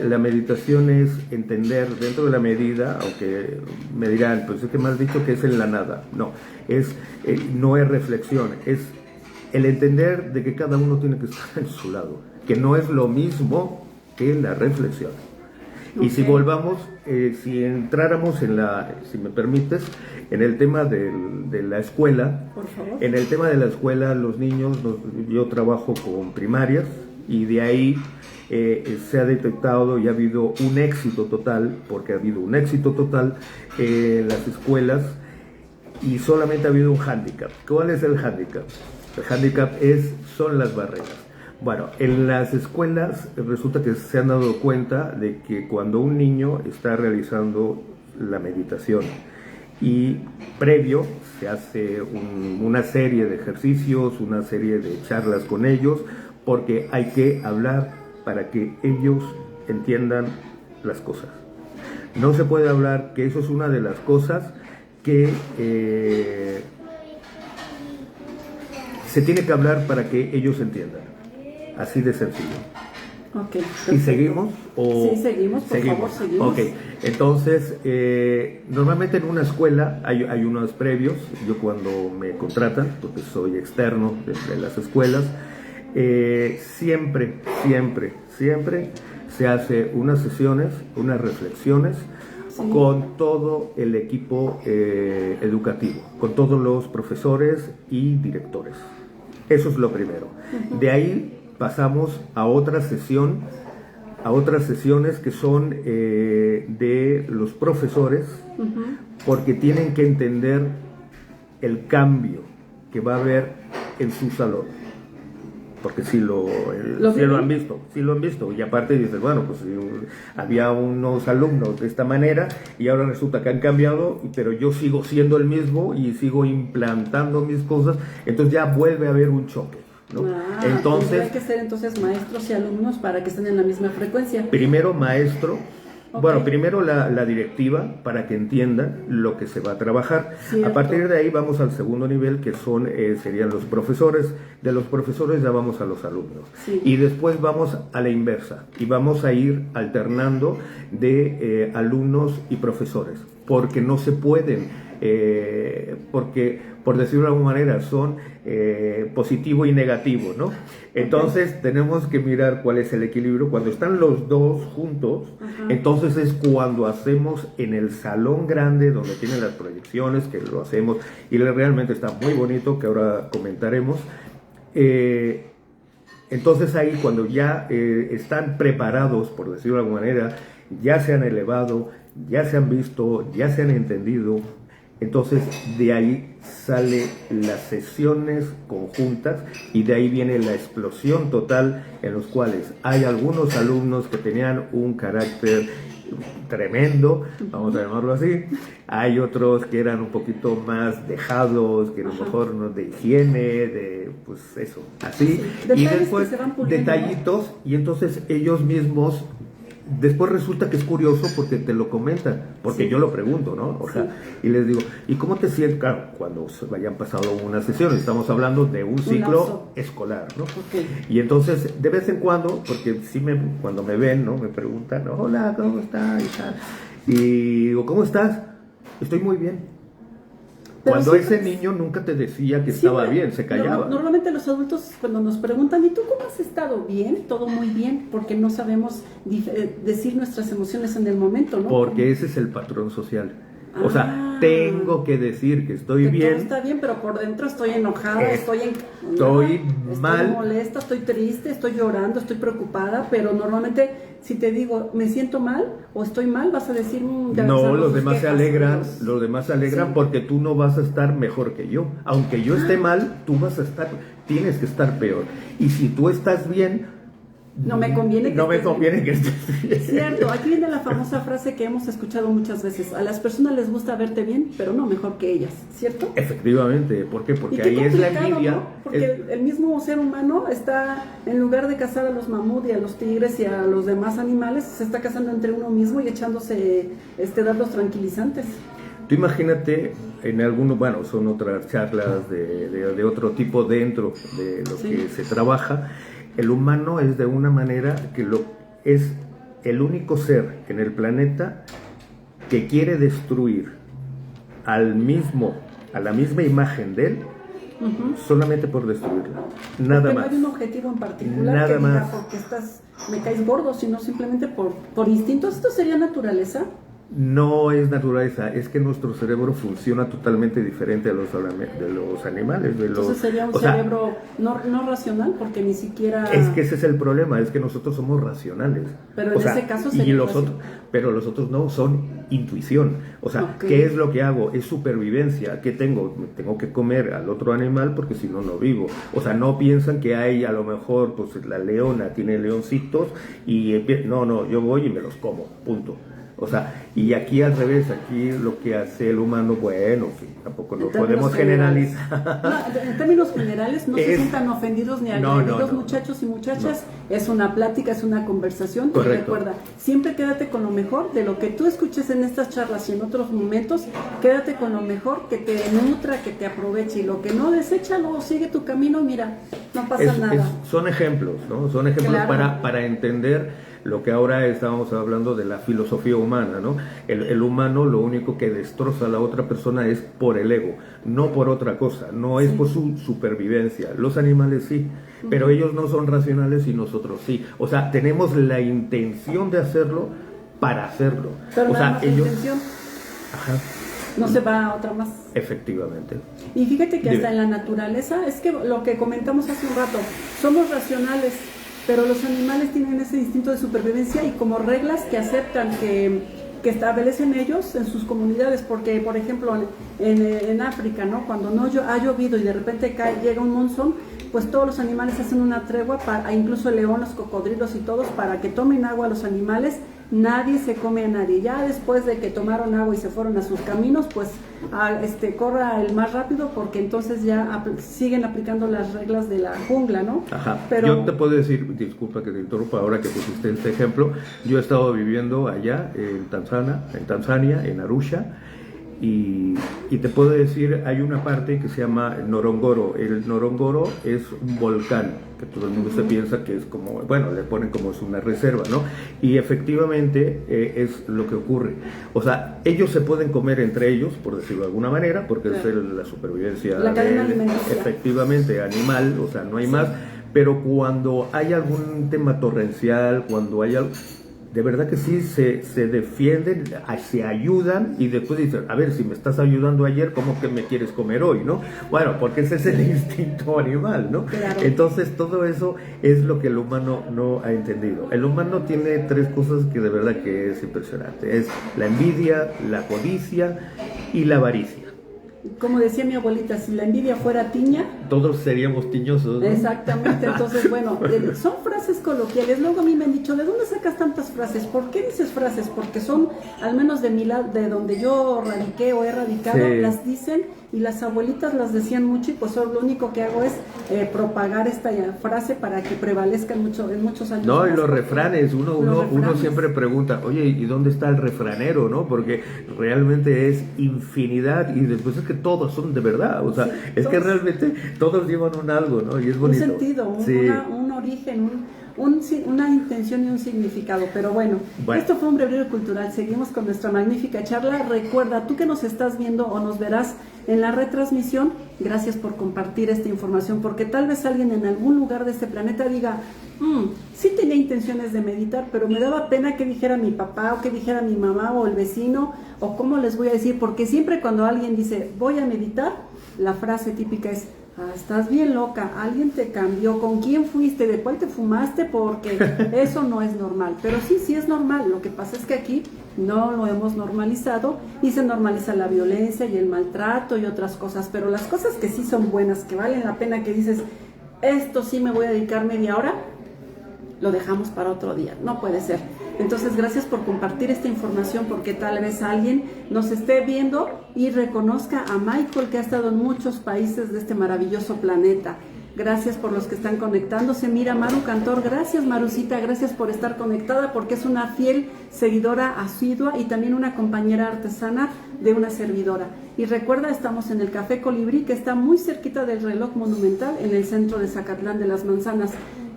S2: La meditación es entender dentro de la medida, aunque me dirán, pues es que me has dicho que es en la nada. No, no es reflexión, es el entender de que cada uno tiene que estar en su lado, que no es lo mismo que la reflexión. Y si volvamos, si entráramos si me permites, en el tema de la escuela.
S1: Por favor.
S2: En el tema de la escuela, los niños, yo trabajo con primarias y de ahí se ha detectado y ha habido un éxito total, porque ha habido un éxito total en las escuelas y solamente ha habido un hándicap. ¿Cuál es el hándicap? El hándicap son las barreras. Bueno, en las escuelas resulta que se han dado cuenta de que cuando un niño está realizando la meditación y previo se hace una serie de ejercicios, una serie de charlas con ellos, porque hay que hablar para que ellos entiendan las cosas. No se puede hablar, que eso es una de las cosas que se tiene que hablar para que ellos entiendan. Así de sencillo.
S1: Okay,
S2: ¿Y seguimos?
S1: Sí, seguimos, por favor, seguimos.
S2: Ok, entonces, normalmente en una escuela hay unos previos. Yo cuando me contratan, porque soy externo de las escuelas, siempre se hace unas sesiones, unas reflexiones, sí, con todo el equipo educativo, con todos los profesores y directores. Eso es lo primero. De ahí pasamos a otra sesión, a otras sesiones que son de los profesores, porque tienen que entender el cambio que va a haber en su salón. Porque sí lo han visto, y aparte dices, bueno, pues había unos alumnos de esta manera y ahora resulta que han cambiado, pero yo sigo siendo el mismo y sigo implantando mis cosas, entonces ya vuelve a haber un choque, ¿no? Entonces
S1: hay que ser entonces maestros y alumnos para que estén en la misma frecuencia.
S2: Primero maestro. Okay. Bueno, primero la directiva para que entiendan lo que se va a trabajar. Cierto. A partir de ahí vamos al segundo nivel, que serían los profesores. De los profesores ya vamos a los alumnos. Sí. Y después vamos a la inversa y vamos a ir alternando de alumnos y profesores, porque no se pueden, porque por decirlo de alguna manera son positivo y negativo, ¿no? Entonces okay, tenemos que mirar cuál es el equilibrio. Cuando están los dos juntos, entonces es cuando hacemos en el salón grande donde tienen las proyecciones, que lo hacemos y realmente está muy bonito, que ahora comentaremos. Entonces ahí cuando ya están preparados, por decirlo de alguna manera, ya se han elevado, ya se han visto, ya se han entendido, entonces de ahí salen las sesiones conjuntas y de ahí viene la explosión total, en los cuales hay algunos alumnos que tenían un carácter tremendo, vamos a llamarlo así, hay otros que eran un poquito más dejados, que a lo mejor no de higiene, pues eso, así, sí, y después detallitos, y entonces ellos mismos después resulta que es curioso porque te lo comentan, porque sí, yo lo pregunto, ¿no? O sea, sí, y les digo, ¿y cómo te sientes? Claro, cuando hayan pasado una sesión, estamos hablando de un ciclo escolar, ¿no? Okay. Y entonces, de vez en cuando, porque sí cuando me ven, ¿no? Me preguntan, hola, ¿cómo estás? Y digo, ¿cómo estás? Estoy muy bien. Pero cuando ese niño nunca te decía que estaba bien, se callaba.
S1: Normalmente los adultos cuando nos preguntan, ¿y tú cómo has estado? Bien, todo muy bien, porque no sabemos decir nuestras emociones en el momento, ¿no?
S2: Porque ese es el patrón social. O sea, tengo que decir que estoy bien.
S1: Todo está bien, pero por dentro estoy enojada, estoy
S2: mal,
S1: estoy molesta, estoy triste, estoy llorando, estoy preocupada, pero normalmente si te digo, me siento mal o estoy mal, vas a decir,
S2: no, los demás se alegran, sí, porque tú no vas a estar mejor que yo. Aunque yo esté mal, tú tienes que estar peor. Y si tú estás bien,
S1: no me conviene
S2: que estés bien.
S1: Cierto, aquí viene la famosa frase que hemos escuchado muchas veces: a las personas les gusta verte bien, pero no mejor que ellas, ¿cierto?
S2: Efectivamente, ¿por qué? Porque ahí es la envidia,
S1: ¿no? Porque el mismo ser humano está, en lugar de cazar a los mamut y a los tigres y a los demás animales, se está cazando entre uno mismo y echándose dardos tranquilizantes.
S2: Tú imagínate en algunos, bueno, son otras charlas de otro tipo dentro de lo sí, que se trabaja. El humano es de una manera que es el único ser en el planeta que quiere destruir a la misma imagen de él, solamente por destruirla. Nada más.
S1: No hay un objetivo en particular
S2: nada
S1: que
S2: más.
S1: Diga, porque estás me caes gordo, sino simplemente por instinto. ¿Esto sería naturaleza?
S2: No es naturaleza, es que nuestro cerebro funciona totalmente diferente de los animales.
S1: Entonces sería un cerebro no racional, porque ni siquiera...
S2: Es que ese es el problema, es que nosotros somos racionales.
S1: Pero en ese caso sería
S2: pero los otros no, son intuición. O sea,
S1: okay.
S2: ¿Qué es lo que hago? Es supervivencia. ¿Qué tengo? Tengo que comer al otro animal porque si no, no vivo. O sea, no piensan que hay a lo mejor, pues la leona tiene leoncitos y no, yo voy y me los como, punto. O sea, y aquí al revés, aquí lo que hace el humano, bueno, que tampoco lo podemos generalizar.
S1: No, en términos generales, no se sientan ofendidos ni agredidos, muchachos y muchachas. No. Es una plática, es una conversación.
S2: Correcto.
S1: Y recuerda, siempre quédate con lo mejor de lo que tú escuches en estas charlas y en otros momentos. Quédate con lo mejor que te nutra, que te aproveche. Y lo que no, deséchalo, sigue tu camino, mira, no pasa nada.
S2: Son ejemplos, ¿no? Son ejemplos para entender lo que ahora estábamos hablando de la filosofía humana, ¿no? El humano lo único que destroza a la otra persona es por el ego, no por otra cosa, no es por su supervivencia. Los animales sí, pero ellos no son racionales y nosotros sí. O sea, tenemos la intención de hacerlo para hacerlo.
S1: Pero
S2: o sea,
S1: ellos... intención.
S2: Ajá.
S1: No se va a otra más.
S2: Efectivamente.
S1: Y fíjate que hasta en la naturaleza, es que lo que comentamos hace un rato, somos racionales, pero los animales tienen ese instinto de supervivencia y como reglas que aceptan, que establecen ellos en sus comunidades, porque por ejemplo en África, ¿no? Cuando no ha llovido y de repente llega un monzón, pues todos los animales hacen una tregua, incluso el león, los cocodrilos y todos, para que tomen agua los animales. Nadie se come a nadie. Ya después de que tomaron agua y se fueron a sus caminos, pues corra el más rápido, porque entonces ya siguen aplicando las reglas de la jungla, ¿no?
S2: Ajá. Pero yo te puedo decir, disculpa que te interrumpa, ahora que pusiste este ejemplo, yo he estado viviendo allá en Tanzania, en Arusha, y te puedo decir, hay una parte que se llama Ngorongoro. El Ngorongoro es un volcán, que todo el mundo se piensa que es como, bueno, le ponen como es una reserva, ¿no? Y efectivamente es lo que ocurre. O sea, ellos se pueden comer entre ellos, por decirlo de alguna manera, porque es la supervivencia
S1: la cadena alimenticia.
S2: Efectivamente, animal, o sea, no hay más. Pero cuando hay algún tema torrencial, cuando hay algo... De verdad que sí, se defienden, se ayudan y después dicen, a ver, si me estás ayudando ayer, ¿cómo que me quieres comer hoy, no? Bueno, porque ese es el instinto animal, ¿no?
S1: Claro.
S2: Entonces todo eso es lo que el humano no ha entendido. El humano tiene tres cosas que de verdad que es impresionante. Es la envidia, la codicia y la avaricia.
S1: Como decía mi abuelita, si la envidia fuera tiña,
S2: todos seríamos tiñosos, ¿no?
S1: Exactamente. Entonces, bueno, son frases coloquiales. Luego a mí me han dicho, ¿de dónde sacas tantas frases? ¿Por qué dices frases? Porque son, al menos de mi lado, de donde yo radiqué o he radicado, sí. Las dicen, y las abuelitas las decían mucho, y pues lo único que hago es propagar esta frase para que prevalezca en muchos años.
S2: No, y los refranes, uno siempre pregunta, oye, ¿y dónde está el refranero, no? Porque realmente es infinidad, y después es que todos son de verdad, o sea, sí, es que realmente todos llevan un algo, ¿no? Y es bonito.
S1: Un sentido, un origen, una intención y un significado. Pero bueno, esto fue un breviario cultural. Seguimos con nuestra magnífica charla. Recuerda, tú que nos estás viendo o nos verás en la retransmisión, gracias por compartir esta información, porque tal vez alguien en algún lugar de este planeta diga, sí tenía intenciones de meditar, pero me daba pena que dijera mi papá o que dijera mi mamá o el vecino, o cómo les voy a decir, porque siempre cuando alguien dice voy a meditar, la frase típica es, estás bien loca, alguien te cambió, ¿con quién fuiste? ¿De cuál te fumaste? Porque eso no es normal. Pero sí es normal. Lo que pasa es que aquí no lo hemos normalizado y se normaliza la violencia y el maltrato y otras cosas. Pero las cosas que sí son buenas, que valen la pena, que dices, esto sí me voy a dedicar media hora, lo dejamos para otro día. No puede ser. Entonces, gracias por compartir esta información, porque tal vez alguien nos esté viendo y reconozca a Michael, que ha estado en muchos países de este maravilloso planeta. Gracias por los que están conectándose. Mira, Maru Cantor, gracias Marucita, gracias por estar conectada, porque es una fiel seguidora asidua y también una compañera artesana de una servidora. Y recuerda, estamos en el Café Colibrí, que está muy cerquita del reloj monumental, en el centro de Zacatlán de las Manzanas.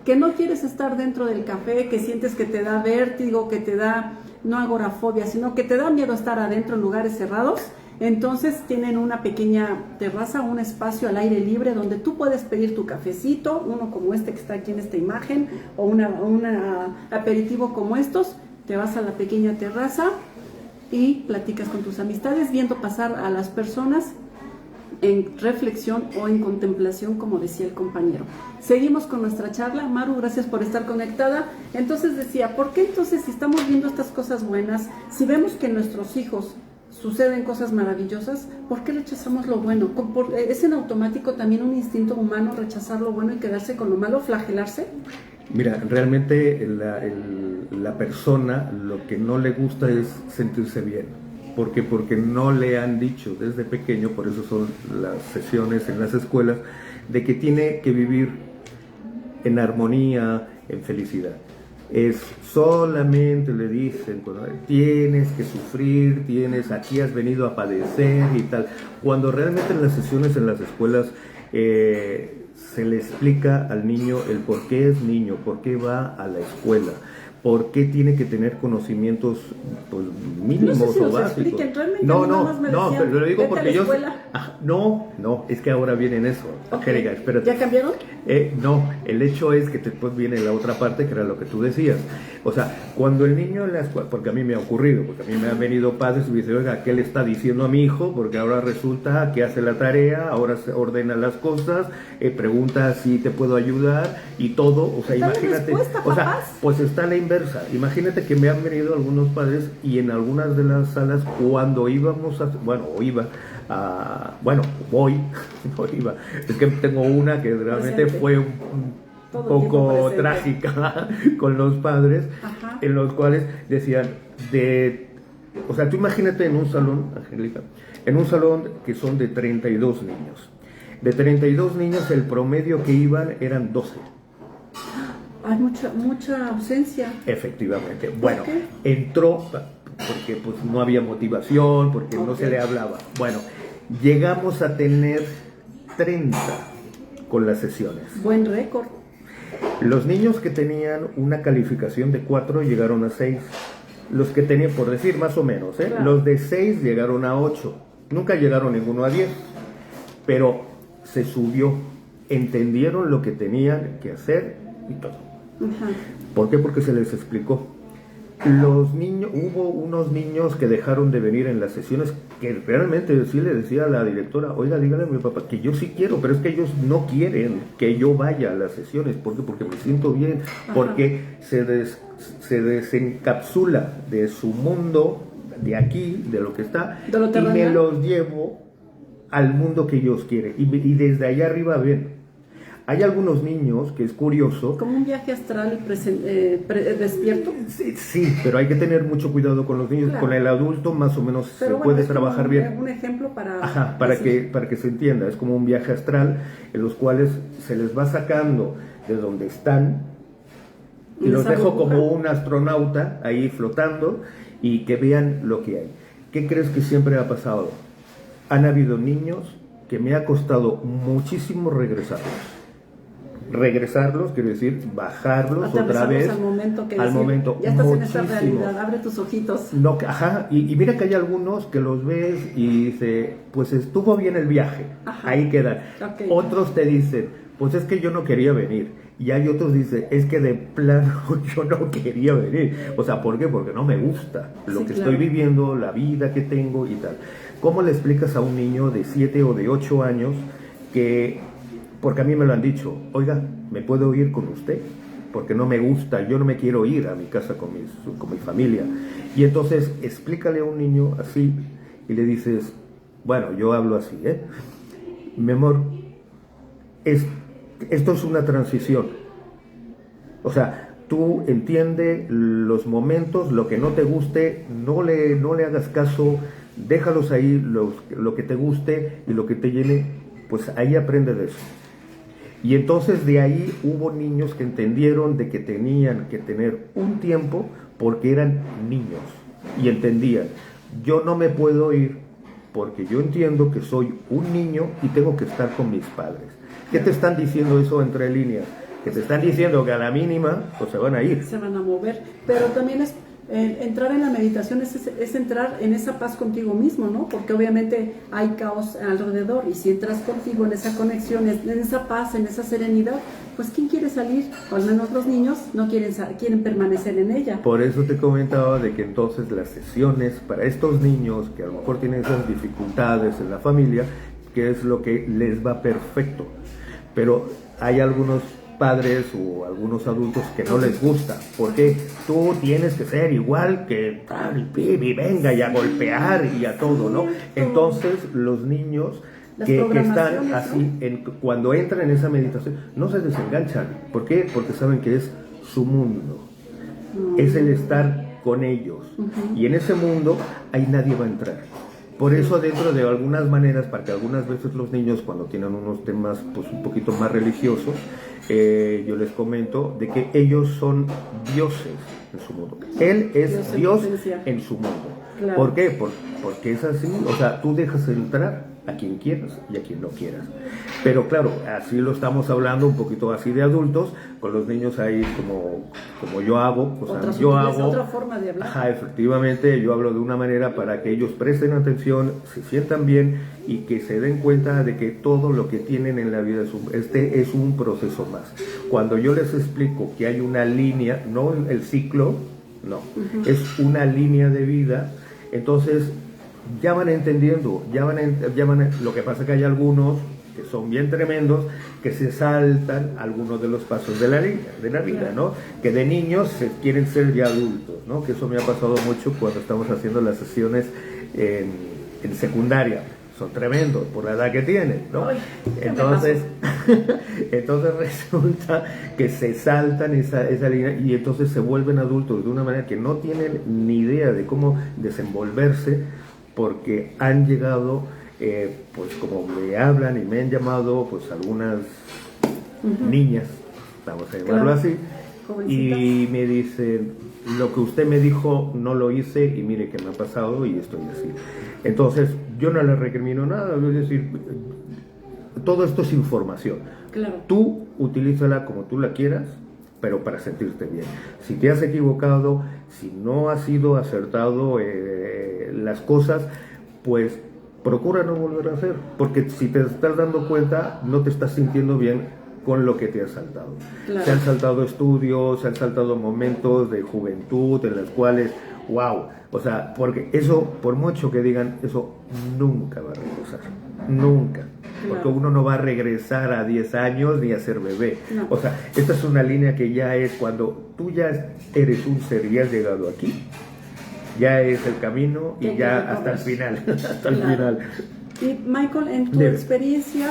S1: Que no quieres estar dentro del café, que sientes que te da vértigo, que te da, no agorafobia, sino que te da miedo estar adentro en lugares cerrados. Entonces tienen una pequeña terraza, un espacio al aire libre donde tú puedes pedir tu cafecito, uno como este que está aquí en esta imagen, o un aperitivo como estos. Te vas a la pequeña terraza y platicas con tus amistades, viendo pasar a las personas en reflexión o en contemplación, como decía el compañero. Seguimos con nuestra charla. Maru, gracias por estar conectada. Entonces decía, ¿por qué entonces si estamos viendo estas cosas buenas, si vemos que en nuestros hijos suceden cosas maravillosas, ¿por qué rechazamos lo bueno? ¿Es en automático también un instinto humano rechazar lo bueno y quedarse con lo malo, flagelarse?
S2: Mira, realmente la persona lo que no le gusta es sentirse bien. ¿Por qué? Porque no le han dicho desde pequeño, por eso son las sesiones en las escuelas, de que tiene que vivir en armonía, en felicidad. Es solamente le dicen, tienes que sufrir, aquí has venido a padecer y tal. Cuando realmente en las sesiones en las escuelas se le explica al niño el por qué es niño, por qué va a la escuela, por qué tiene que tener conocimientos pues, mínimos
S1: no sé si
S2: o básicos.
S1: No,
S2: pero lo digo porque yo... No, es que ahora viene eso.
S1: Okay.
S2: Angélica, espérate.
S1: ¿Ya cambiaron?
S2: No, el hecho es que después viene la otra parte, que era lo que tú decías. O sea, cuando el niño en la escuela, porque a mí me ha ocurrido, porque a mí me han venido padres y me dicen, oiga, ¿qué le está diciendo a mi hijo? Porque ahora resulta que hace la tarea, ahora se ordena las cosas, pregunta si te puedo ayudar y todo. O sea, imagínate. O sea, pues está la inversa. Imagínate que me han venido algunos padres y en algunas de las salas, cuando íbamos a, es que tengo una que realmente fue un poco trágica con los padres. Ajá. En los cuales decían o sea, tú imagínate en un salón, Angélica, en un salón que son de 32 niños. De 32 niños, el promedio que iban eran 12.
S1: Hay mucha ausencia.
S2: Efectivamente. Bueno, entró porque pues no había motivación, porque no se le hablaba. Bueno, llegamos a tener 30 con las sesiones.
S1: Buen récord.
S2: Los niños que tenían una calificación de 4 llegaron a 6. Los que tenían, por decir más o menos, claro. Los de 6 llegaron a 8. Nunca llegaron ninguno a 10. Pero se subió. Entendieron lo que tenían que hacer y todo. Ajá. ¿Por qué? Porque se les explicó. Hubo unos niños que dejaron de venir en las sesiones, que realmente sí le decía a la directora, oiga, dígale a mi papá que yo sí quiero, pero es que ellos no quieren que yo vaya a las sesiones. ¿Por qué? Porque me siento bien. Ajá. Porque se desencapsula de su mundo, de aquí, de lo que está, y me los llevo al mundo que ellos quieren. Y desde allá arriba ven. Hay algunos niños que es curioso.
S1: ¿Como un viaje astral despierto?
S2: Sí, pero hay que tener mucho cuidado con los niños. Claro. Con el adulto más o menos pero se puede trabajar bien.
S1: Un ejemplo para...
S2: Ajá, para que se entienda. Es como un viaje astral en los cuales se les va sacando de donde están y los dejo como un astronauta ahí flotando y que vean lo que hay. ¿Qué crees que siempre ha pasado? Han habido niños que me ha costado muchísimo regresarlos, quiero decir, bajarlos otra vez
S1: al momento que
S2: ya
S1: estás muchísimo. En esta realidad, abre tus ojitos.
S2: No, ajá, y mira que hay algunos que los ves y dice, pues estuvo bien el viaje, ajá. Ahí quedan. Okay. Otros te dicen, pues es que yo no quería venir. Y hay otros que dicen, es que de plano yo no quería venir. O sea, ¿por qué? Porque no me gusta lo que estoy viviendo, la vida que tengo y tal. ¿Cómo le explicas a un niño de 7 o de 8 años que... Porque a mí me lo han dicho, oiga, ¿me puedo ir con usted? Porque no me gusta, yo no me quiero ir a mi casa con mi familia. Y entonces explícale a un niño así y le dices, bueno, yo hablo así, mi amor, esto es una transición. O sea, tú entiende los momentos, lo que no te guste, no le hagas caso, déjalos ahí, lo que te guste y lo que te llene, pues ahí aprende de eso. Y entonces de ahí hubo niños que entendieron de que tenían que tener un tiempo porque eran niños y entendían, yo no me puedo ir porque yo entiendo que soy un niño y tengo que estar con mis padres. ¿Qué te están diciendo eso entre líneas? Que te están diciendo que a la mínima pues se van a ir.
S1: Se van a mover, pero también es Entrar en la meditación es entrar en esa paz contigo mismo, ¿no? Porque obviamente hay caos alrededor y si entras contigo en esa conexión, en esa paz, en esa serenidad, pues ¿quién quiere salir? O al menos los niños no quieren permanecer en ella.
S2: Por eso te comentaba de que entonces las sesiones para estos niños que a lo mejor tienen esas dificultades en la familia, que es lo que les va perfecto, pero hay algunos padres o algunos adultos que no les gusta, porque tú tienes que ser igual que tal pibi, venga y a golpear y a todo, ¿no? Entonces los niños que están así, cuando entran en esa meditación, no se desenganchan. ¿Por qué? Porque saben que es su mundo, es el estar con ellos, y en ese mundo ahí nadie va a entrar. Por eso dentro de algunas maneras, para que algunas veces los niños cuando tienen unos temas pues un poquito más religiosos, yo les comento de que ellos son dioses en su mundo. Él es Dios en su mundo.
S1: Claro.
S2: ¿Por qué? Porque es así, o sea, tú dejas entrar a quien quieras y a quien no quieras. Pero claro, así lo estamos hablando un poquito así de adultos, con los niños ahí como yo hago, o sea, yo hago
S1: otra forma de hablar.
S2: Ajá, efectivamente, yo hablo de una manera para que ellos presten atención, se sientan bien y que se den cuenta de que todo lo que tienen en la vida es un proceso más. Cuando yo les explico que hay una línea, no el ciclo, no, es una línea de vida, entonces ya van entendiendo, lo que pasa es que hay algunos que son bien tremendos, que se saltan algunos de los pasos de la vida, ¿no? Que de niños se quieren ser ya adultos, ¿no? Que eso me ha pasado mucho cuando estamos haciendo las sesiones en secundaria. Son tremendos por la edad que tienen, ¿no?
S1: Ay,
S2: entonces resulta que se saltan esa línea y entonces se vuelven adultos de una manera que no tienen ni idea de cómo desenvolverse, porque han llegado, pues como me hablan y me han llamado, pues algunas niñas, vamos a llamarlo así, y me dicen, lo que usted me dijo no lo hice y mire que me ha pasado y estoy así. Entonces yo no le recrimino nada, es decir, todo esto es información.
S1: Claro.
S2: Tú utilízala como tú la quieras, pero para sentirte bien. Si te has equivocado, si no has sido acertado las cosas, pues procura no volver a hacer, porque si te estás dando cuenta, no te estás sintiendo bien con lo que te has saltado.
S1: Claro.
S2: Se han saltado estudios, se han saltado momentos de juventud en los cuales, wow, o sea, porque eso, por mucho que digan, eso nunca va a regresar, nunca. Porque uno no va a regresar a 10 años ni a ser bebé.
S1: No.
S2: O sea, esta es una línea que ya es cuando tú ya eres un ser y has llegado aquí, ya es el camino y ya hasta el final, hasta el final.
S1: Y Michael, en tu experiencia,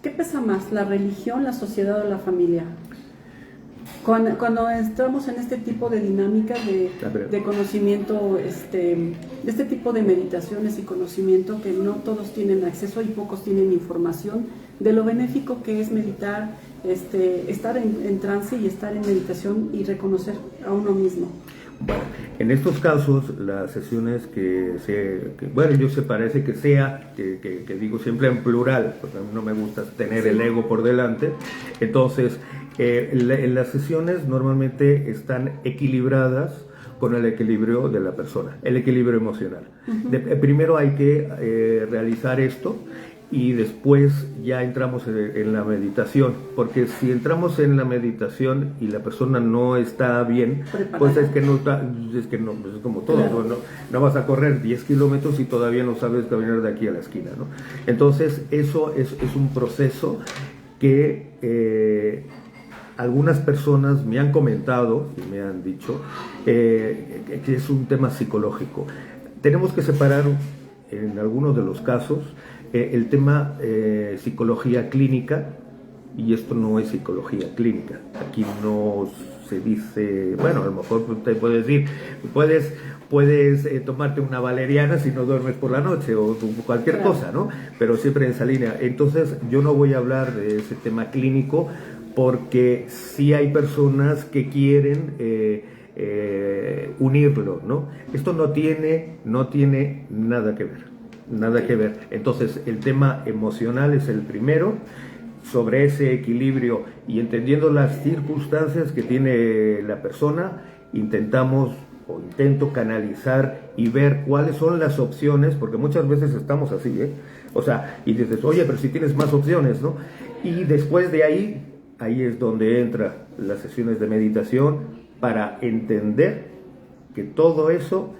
S1: ¿qué pesa más, la religión, la sociedad o la familia? Cuando entramos en este tipo de dinámicas de conocimiento, de este tipo de meditaciones y conocimiento que no todos tienen acceso y pocos tienen información de lo benéfico que es meditar, estar en trance y estar en meditación y reconocer a uno mismo.
S2: Bueno, en estos casos, las sesiones yo se parece que sea, que digo siempre en plural, porque a mí no me gusta tener el ego por delante, entonces, en las sesiones normalmente están equilibradas con el equilibrio de la persona, el equilibrio emocional. Primero hay que realizar esto y después ya entramos en la meditación, porque si entramos en la meditación y la persona no está bien, pues es que no es como todo, claro. no vas a correr 10 kilómetros y todavía no sabes caminar de aquí a la esquina, ¿no? Entonces eso es un proceso que algunas personas me han comentado y me han dicho que es un tema psicológico. Tenemos que separar en algunos de los casos el tema psicología clínica, y esto no es psicología clínica. Aquí no se dice, bueno, a lo mejor te puedes decir, puedes tomarte una valeriana si no duermes por la noche o cualquier cosa, ¿no? Pero siempre en esa línea. Entonces yo no voy a hablar de ese tema clínico, porque sí hay personas que quieren unirlo, ¿no? Esto no tiene nada que ver. Entonces el tema emocional es el primero. Sobre ese equilibrio y entendiendo las circunstancias que tiene la persona, intentamos o intento canalizar y ver cuáles son las opciones, porque muchas veces estamos así, o sea, y dices, oye, pero si tienes más opciones, ¿no? Y después de ahí es donde entran las sesiones de meditación para entender que todo eso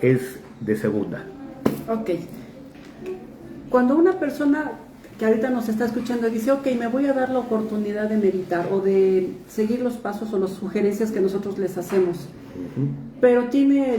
S2: es de segunda.
S1: Ok. Cuando una persona que ahorita nos está escuchando dice, ok, me voy a dar la oportunidad de meditar o de seguir los pasos o las sugerencias que nosotros les hacemos, pero tiene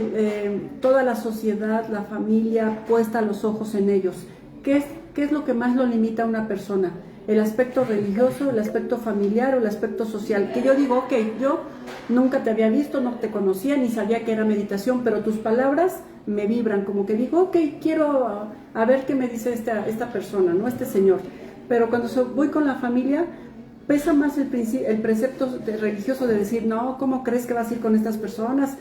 S1: toda la sociedad, la familia puesta los ojos en ellos, ¿qué es lo que más lo limita a una persona? ¿El aspecto religioso, el aspecto familiar o el aspecto social? Que yo digo, ok, yo nunca te había visto, no te conocía, ni sabía que era meditación, pero tus palabras me vibran, como que digo, ok, quiero a ver qué me dice esta persona, ¿no? Este señor. Pero cuando voy con la familia, pesa más el precepto religioso de decir, no, ¿cómo crees que vas a ir con estas personas?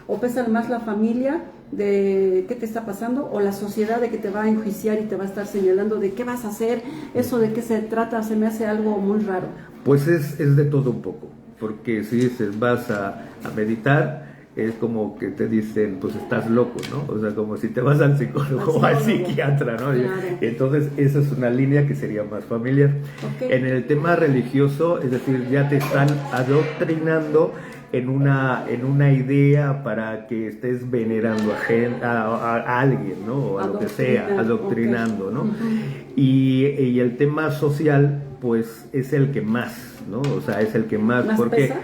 S1: O pesa más la familia de qué te está pasando, o la sociedad de que te va a enjuiciar y te va a estar señalando de qué vas a hacer, eso de qué se trata, se me hace algo muy raro.
S2: Pues es de todo un poco, porque si dices vas a meditar, es como que te dicen, pues estás loco, ¿no? O sea, como si te vas al psicólogo o al psiquiatra, ¿no? Claro. Entonces, esa es una línea que sería más familiar. Okay. En el tema religioso, es decir, ya te están adoctrinando en una idea para que estés venerando a alguien, ¿no? O a lo que sea, adoctrinando, okay. ¿no? Uh-huh. Y el tema social, pues, es el que más, ¿no? O sea, es el que más porque
S1: pesa?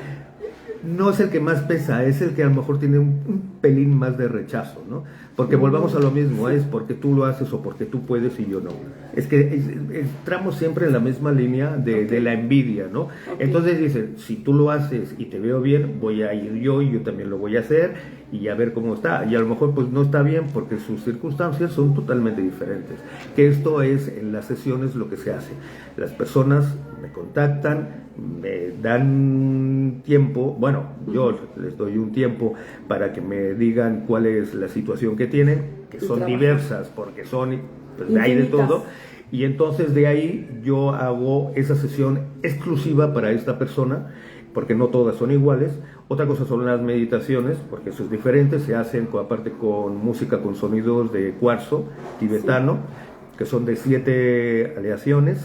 S2: No es el que más pesa, es el que a lo mejor tiene un pelín más de rechazo, ¿no? Porque volvamos a lo mismo, es porque tú lo haces o porque tú puedes y yo no. Es que entramos siempre en la misma línea de la envidia, ¿no? Okay. Entonces dicen, si tú lo haces y te veo bien, voy a ir yo y yo también lo voy a hacer y a ver cómo está. Y a lo mejor pues no está bien porque sus circunstancias son totalmente diferentes. Que esto es en las sesiones lo que se hace. Las personas me contactan, me dan tiempo, bueno, yo les doy un tiempo para que me digan cuál es la situación que tienen, que son diversas, porque son, pues, hay de todo, y entonces de ahí yo hago esa sesión exclusiva para esta persona, porque no todas son iguales. Otra cosa son las meditaciones, porque eso es diferente, se hacen aparte con música con sonidos de cuarzo tibetano, que son de 7 aleaciones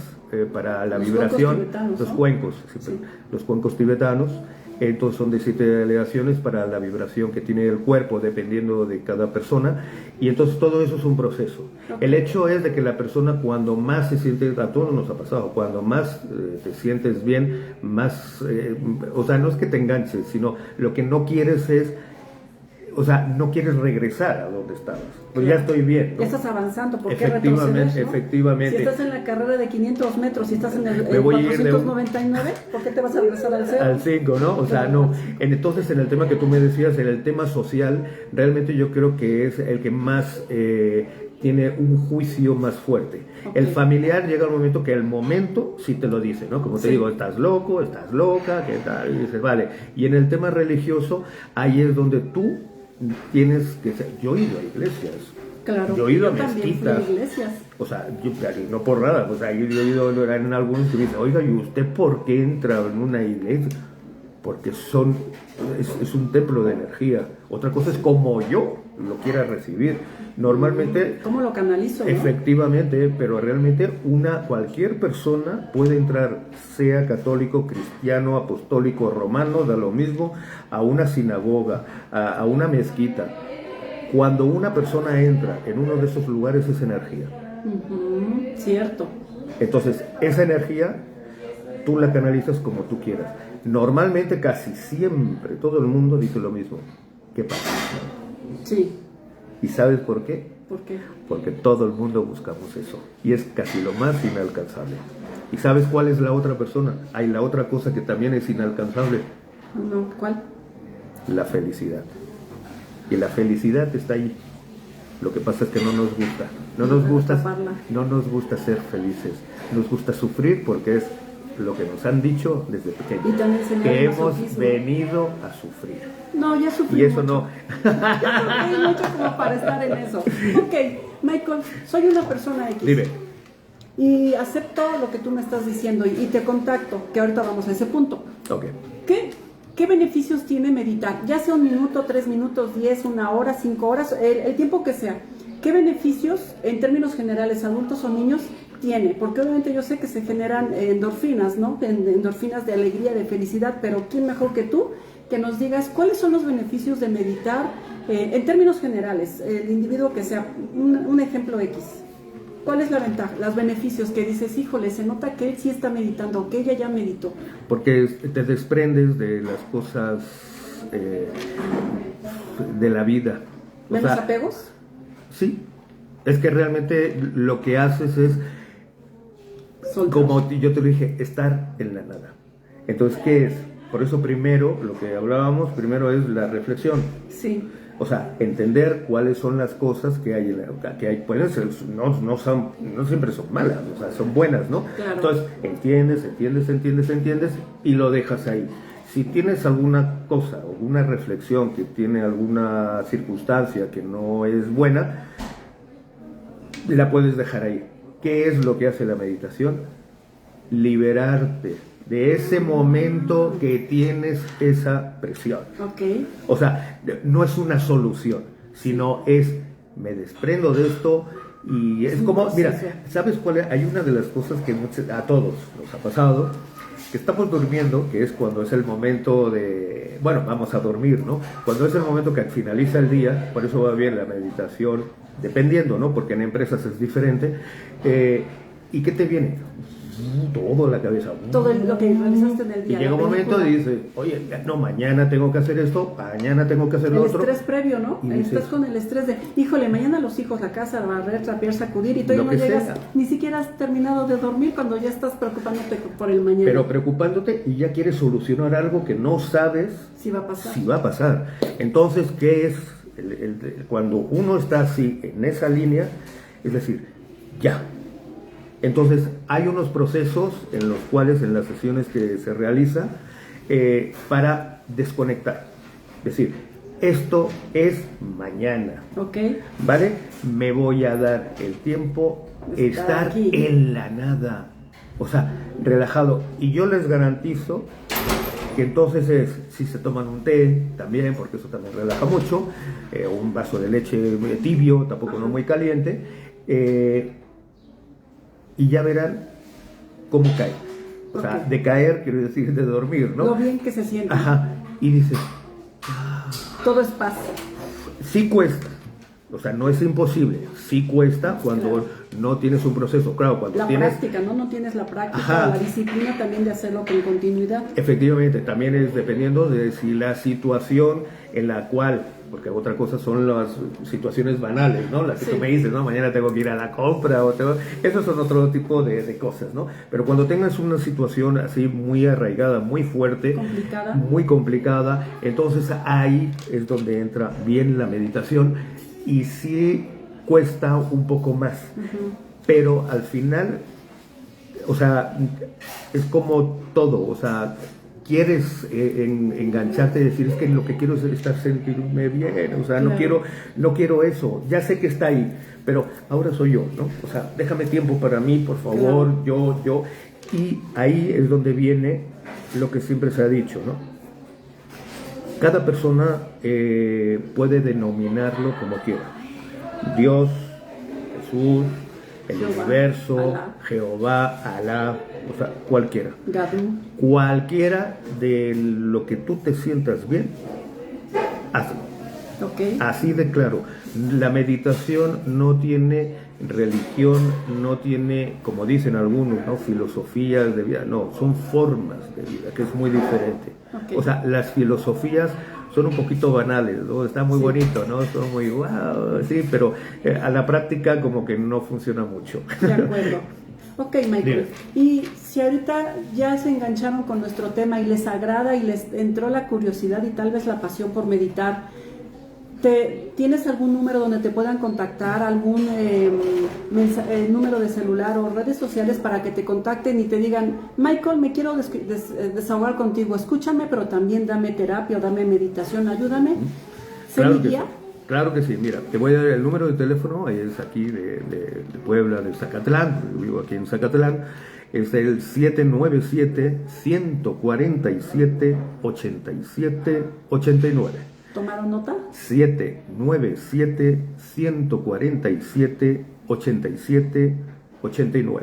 S2: para la vibración, los cuencos, los cuencos tibetanos. Entonces son de 7 aleaciones para la vibración que tiene el cuerpo dependiendo de cada persona, y entonces todo eso es un proceso. Okay. El hecho es de que la persona cuando más se siente, a todos nos ha pasado, cuando más te sientes bien, más, o sea, no es que te enganches, sino lo que no quieres es, o sea, no quieres regresar a donde estabas. Pues ya estoy bien, ¿no?
S1: Ya estás avanzando, ¿por qué retroceder, ¿no?
S2: Efectivamente.
S1: Si estás en la carrera de 500 metros, si estás en el 499, ¿por qué te vas a regresar al 0?
S2: Al 5, ¿no? O sea, no. Entonces, en el tema que tú me decías, en el tema social, realmente yo creo que es el que más tiene un juicio más fuerte. Okay. El familiar llega un momento que el momento sí te lo dice, ¿no? Como te digo, estás loco, estás loca, ¿qué tal? Y dices, vale. Y en el tema religioso, ahí es donde tú tienes que ser. Yo he ido a iglesias.
S1: Claro,
S2: yo he ido a mezquitas. O sea, no por nada, o sea, yo he ido en algunos que me dicen, oiga, ¿y usted por qué entra en una iglesia? Porque es un templo de energía. Otra cosa es como yo lo quiera recibir. Normalmente,
S1: ¿cómo lo canalizo?
S2: Efectivamente, ¿no? Pero realmente cualquier persona puede entrar, sea católico, cristiano, apostólico, romano, da lo mismo, a una sinagoga, a una mezquita. Cuando una persona entra en uno de esos lugares es energía.
S1: Cierto.
S2: Entonces, esa energía tú la canalizas como tú quieras. Normalmente, casi siempre, todo el mundo dice lo mismo. ¿Qué pasa?
S1: Sí.
S2: ¿Y sabes por qué?
S1: ¿Por qué?
S2: Porque todo el mundo buscamos eso. Y es casi lo más inalcanzable. ¿Y sabes cuál es la otra persona? Hay la otra cosa que también es inalcanzable.
S1: No, ¿cuál?
S2: La felicidad. Y la felicidad está ahí. Lo que pasa es que no nos gusta. No nos gusta ser felices. Nos gusta sufrir porque es lo que nos han dicho desde pequeños. Que hemos venido a sufrir.
S1: No, ya sufrí
S2: y eso
S1: mucho.
S2: No.
S1: Ya sufrí mucho como para estar en eso. Ok, Michael, soy una persona X.
S2: Dime.
S1: Y acepto lo que tú me estás diciendo y te contacto, que ahorita vamos a ese punto.
S2: Ok.
S1: ¿Qué ¿Qué beneficios tiene meditar? Ya sea 1 minuto, 3 minutos, 10, 1 hora, 5 horas, el tiempo que sea. ¿Qué beneficios, en términos generales, adultos o niños, tiene? Porque obviamente yo sé que se generan endorfinas, ¿no? Endorfinas de alegría, de felicidad, pero ¿quién mejor que tú que nos digas cuáles son los beneficios de meditar en términos generales? El individuo que sea, un ejemplo X. ¿Cuál es la ventaja, los beneficios que dices, híjole, se nota que él sí está meditando, que ella ya meditó?
S2: Porque te desprendes de las cosas de la vida.
S1: ¿Menos apegos?
S2: Sí, es que realmente lo que haces es, como yo te lo dije, estar en la nada. Entonces, ¿qué es? Por eso primero, lo que hablábamos, primero es la reflexión.
S1: Sí.
S2: O sea, entender cuáles son las cosas que hay, que hay, pueden ser, no siempre son malas, o sea, son buenas, ¿no?
S1: Claro.
S2: Entonces, entiendes y lo dejas ahí. Si tienes alguna cosa o una reflexión que tiene alguna circunstancia que no es buena, la puedes dejar ahí. ¿Qué es lo que hace la meditación? Liberarte de ese momento que tienes esa presión.
S1: Okay.
S2: O sea, no es una solución, sino es, me desprendo de esto y es como, mira, ¿sabes cuál es? Hay una de las cosas que a todos nos ha pasado, que estamos durmiendo, que es cuando es el momento de, bueno, vamos a dormir, ¿no? Cuando es el momento que finaliza el día, por eso va bien la meditación, dependiendo, ¿no? Porque en empresas es diferente. ¿Y qué te viene? Todo la cabeza.
S1: Todo lo que realizaste en el día.
S2: Y llega un momento y dices, oye, no, mañana tengo que hacer esto, mañana tengo que hacer lo otro.
S1: El estrés previo, ¿no? Estás con el estrés de, híjole, mañana los hijos, la casa, barrer, trapear, sacudir, y todavía no llegas, ni siquiera has terminado de dormir cuando ya estás preocupándote por el mañana.
S2: Pero preocupándote y ya quieres solucionar algo que no sabes
S1: si va a pasar.
S2: Si va a pasar. Entonces, ¿qué es? Cuando uno está así, en esa línea, es decir, ya. Entonces, hay unos procesos en los cuales, en las sesiones que se realiza, para desconectar. Es decir, esto es mañana.
S1: Ok.
S2: ¿Vale? Me voy a dar el tiempo, estar aquí en la nada. O sea, relajado. Y yo les garantizo que entonces si se toman un té también, porque eso también relaja mucho, un vaso de leche tibio, tampoco no muy caliente, y ya verán cómo cae. O sea, de caer quiero decir de dormir, ¿no?
S1: Lo bien que se siente.
S2: Ajá. Y dices,
S1: todo es paz.
S2: Sí cuesta. O sea, no es imposible. Sí cuesta cuando no tienes un proceso. Claro, cuando
S1: la
S2: tienes...
S1: práctica, ¿no? No tienes la práctica, la disciplina también de hacerlo con continuidad.
S2: Efectivamente, también es dependiendo de si la situación en la cual, porque otra cosa son las situaciones banales, ¿no? Las que tú me dices, ¿no? Mañana tengo que ir a la compra, esos son otro tipo de cosas, ¿no? Pero cuando tengas una situación así muy arraigada, muy fuerte, muy complicada, entonces ahí es donde entra bien la meditación y sí cuesta un poco más, pero al final, o sea, es como todo, o sea, quieres engancharte y decir, es que lo que quiero es estar, sentirme bien, o sea, no quiero eso, ya sé que está ahí, pero ahora soy yo, ¿no? O sea, déjame tiempo para mí, por favor, yo, y ahí es donde viene lo que siempre se ha dicho, ¿no? Cada persona puede denominarlo como quiera. Dios, Jesús, el universo, Jehová, Alá, o sea, cualquiera. Cualquiera de lo que tú te sientas bien, hazlo. Así de claro. La meditación no tiene religión, no tiene, como dicen algunos, ¿no? Filosofías de vida, no, son formas de vida, que es muy diferente. O sea, las filosofías son un poquito banales, ¿no? Está muy bonito, ¿no? Son muy wow, sí, pero a la práctica como que no funciona mucho.
S1: De acuerdo. Ok, Michael. Y si ahorita ya se engancharon con nuestro tema y les agrada y les entró la curiosidad y tal vez la pasión por meditar, ¿tienes algún número donde te puedan contactar, algún número de celular o redes sociales para que te contacten y te digan, Michael, me quiero desahogar contigo, escúchame, pero también dame terapia o dame meditación, ayúdame?
S2: Claro que sí, mira, te voy a dar el número de teléfono, es aquí de Puebla, de Zacatlán, vivo aquí en Zacatlán, Es el 797-147-87-89.
S1: ¿Tomaron nota?
S2: 797-147-87-89.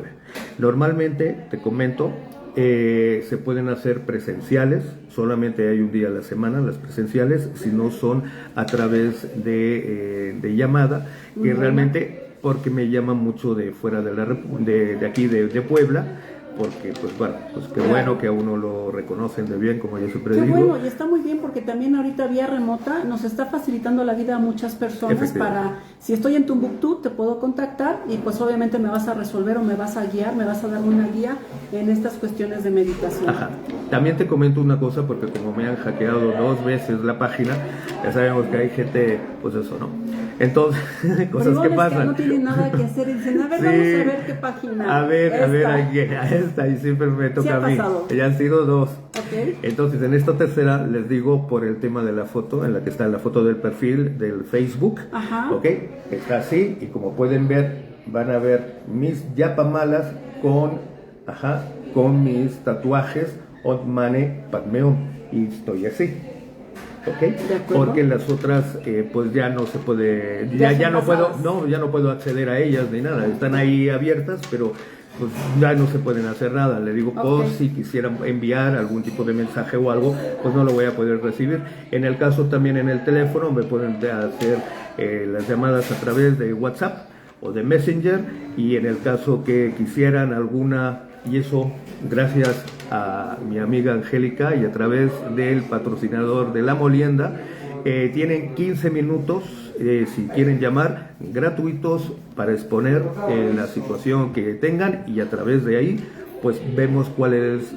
S2: Normalmente, te comento, se pueden hacer presenciales, solamente hay un día a la semana las presenciales, si no son a través de llamada, que realmente, porque me llaman mucho de fuera de aquí de Puebla, porque pues bueno, pues qué bueno que a uno lo reconocen de bien, como yo siempre
S1: Qué
S2: digo.
S1: bueno, y está muy bien porque también ahorita vía remota nos está facilitando la vida a muchas personas para, si estoy en Tombuctú, te puedo contactar y pues obviamente me vas a resolver o me vas a guiar, me vas a dar una guía en estas cuestiones de meditación.
S2: Ajá. También te comento una cosa, porque como me han hackeado 2 veces la página, ya sabemos que hay gente, pues eso, ¿no? Entonces, cosas que pasan.
S1: Que no tienen nada que hacer y dicen, a ver,
S2: sí,
S1: vamos a ver qué página.
S2: A ver, a esta, y siempre me toca a mí. Ya han sido 2.
S1: Okay.
S2: Entonces, en esta tercera les digo por el tema de la foto, en la que está la foto del perfil del Facebook.
S1: Ajá.
S2: Ok, está así, y como pueden ver, van a ver mis yapamalas con mis tatuajes Otmane Padmeón, y estoy así. ¿Ok? Porque las otras pues ya no se puede, ya no puedo, ya no puedo acceder a ellas ni nada, están ahí abiertas, pero pues ya no se pueden hacer nada. Le digo, por si quisieran enviar algún tipo de mensaje o algo, pues no lo voy a poder recibir. En el caso también en el teléfono me pueden hacer las llamadas a través de WhatsApp o de Messenger, y en el caso que quisieran alguna, y eso gracias a mi amiga Angélica y a través del patrocinador de La Molienda, tienen 15 minutos, si quieren llamar, gratuitos para exponer la situación que tengan, y a través de ahí pues vemos cuál es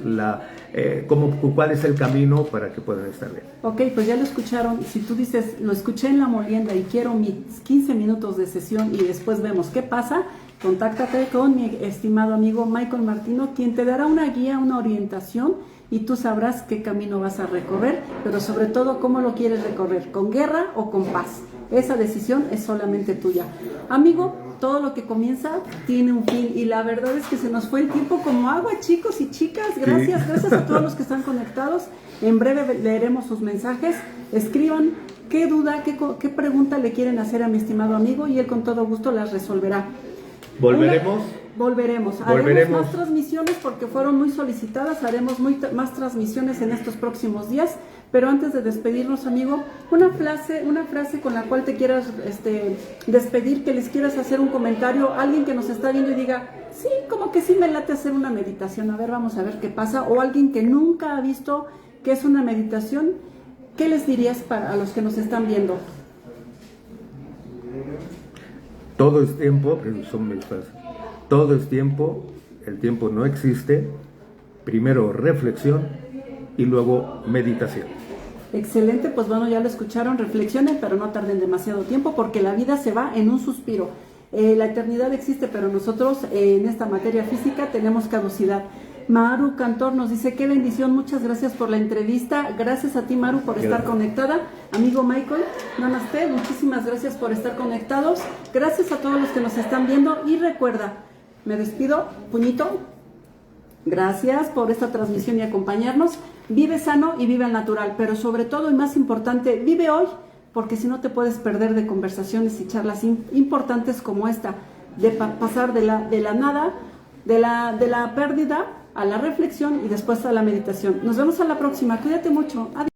S2: cuál es el camino para que puedan estar bien.
S1: Ok, pues ya lo escucharon. Si tú dices, lo escuché en La Molienda y quiero mis 15 minutos de sesión y después vemos qué pasa, contáctate con mi estimado amigo Michael Martino, quien te dará una guía, una orientación, y tú sabrás qué camino vas a recorrer, pero sobre todo cómo lo quieres recorrer, con guerra o con paz. Esa decisión es solamente tuya. Amigo, todo lo que comienza tiene un fin, y la verdad es que se nos fue el tiempo como agua, chicos y chicas. Gracias, gracias a todos los que están conectados. En breve leeremos sus mensajes. Escriban qué duda, qué pregunta le quieren hacer a mi estimado amigo, y él con todo gusto las resolverá. Volveremos. Haremos más transmisiones porque fueron muy solicitadas. Haremos más transmisiones en estos próximos días. Pero antes de despedirnos, amigo, una frase con la cual te quieras despedir, que les quieras hacer un comentario, alguien que nos está viendo y diga, sí, como que sí me late hacer una meditación, a ver, vamos a ver qué pasa, o alguien que nunca ha visto qué es una meditación, ¿qué les dirías a los que nos están viendo?
S2: Todo es tiempo, son mis frases. Todo es tiempo, el tiempo no existe. Primero reflexión y luego meditación.
S1: Excelente, pues bueno, ya lo escucharon, reflexionen, pero no tarden demasiado tiempo, porque la vida se va en un suspiro. La eternidad existe, pero nosotros en esta materia física tenemos caducidad. Maru Cantor nos dice, qué bendición, muchas gracias por la entrevista. Gracias a ti, Maru, por estar conectada. Amigo Michael, namaste, muchísimas gracias por estar conectados. Gracias a todos los que nos están viendo, y recuerda, me despido, puñito. Gracias por esta transmisión y acompañarnos. Vive sano y vive al natural, pero sobre todo y más importante, vive hoy, porque si no te puedes perder de conversaciones y charlas importantes como esta, de pasar de la nada, de la pérdida a la reflexión y después a la meditación. Nos vemos a la próxima. Cuídate mucho. Adiós.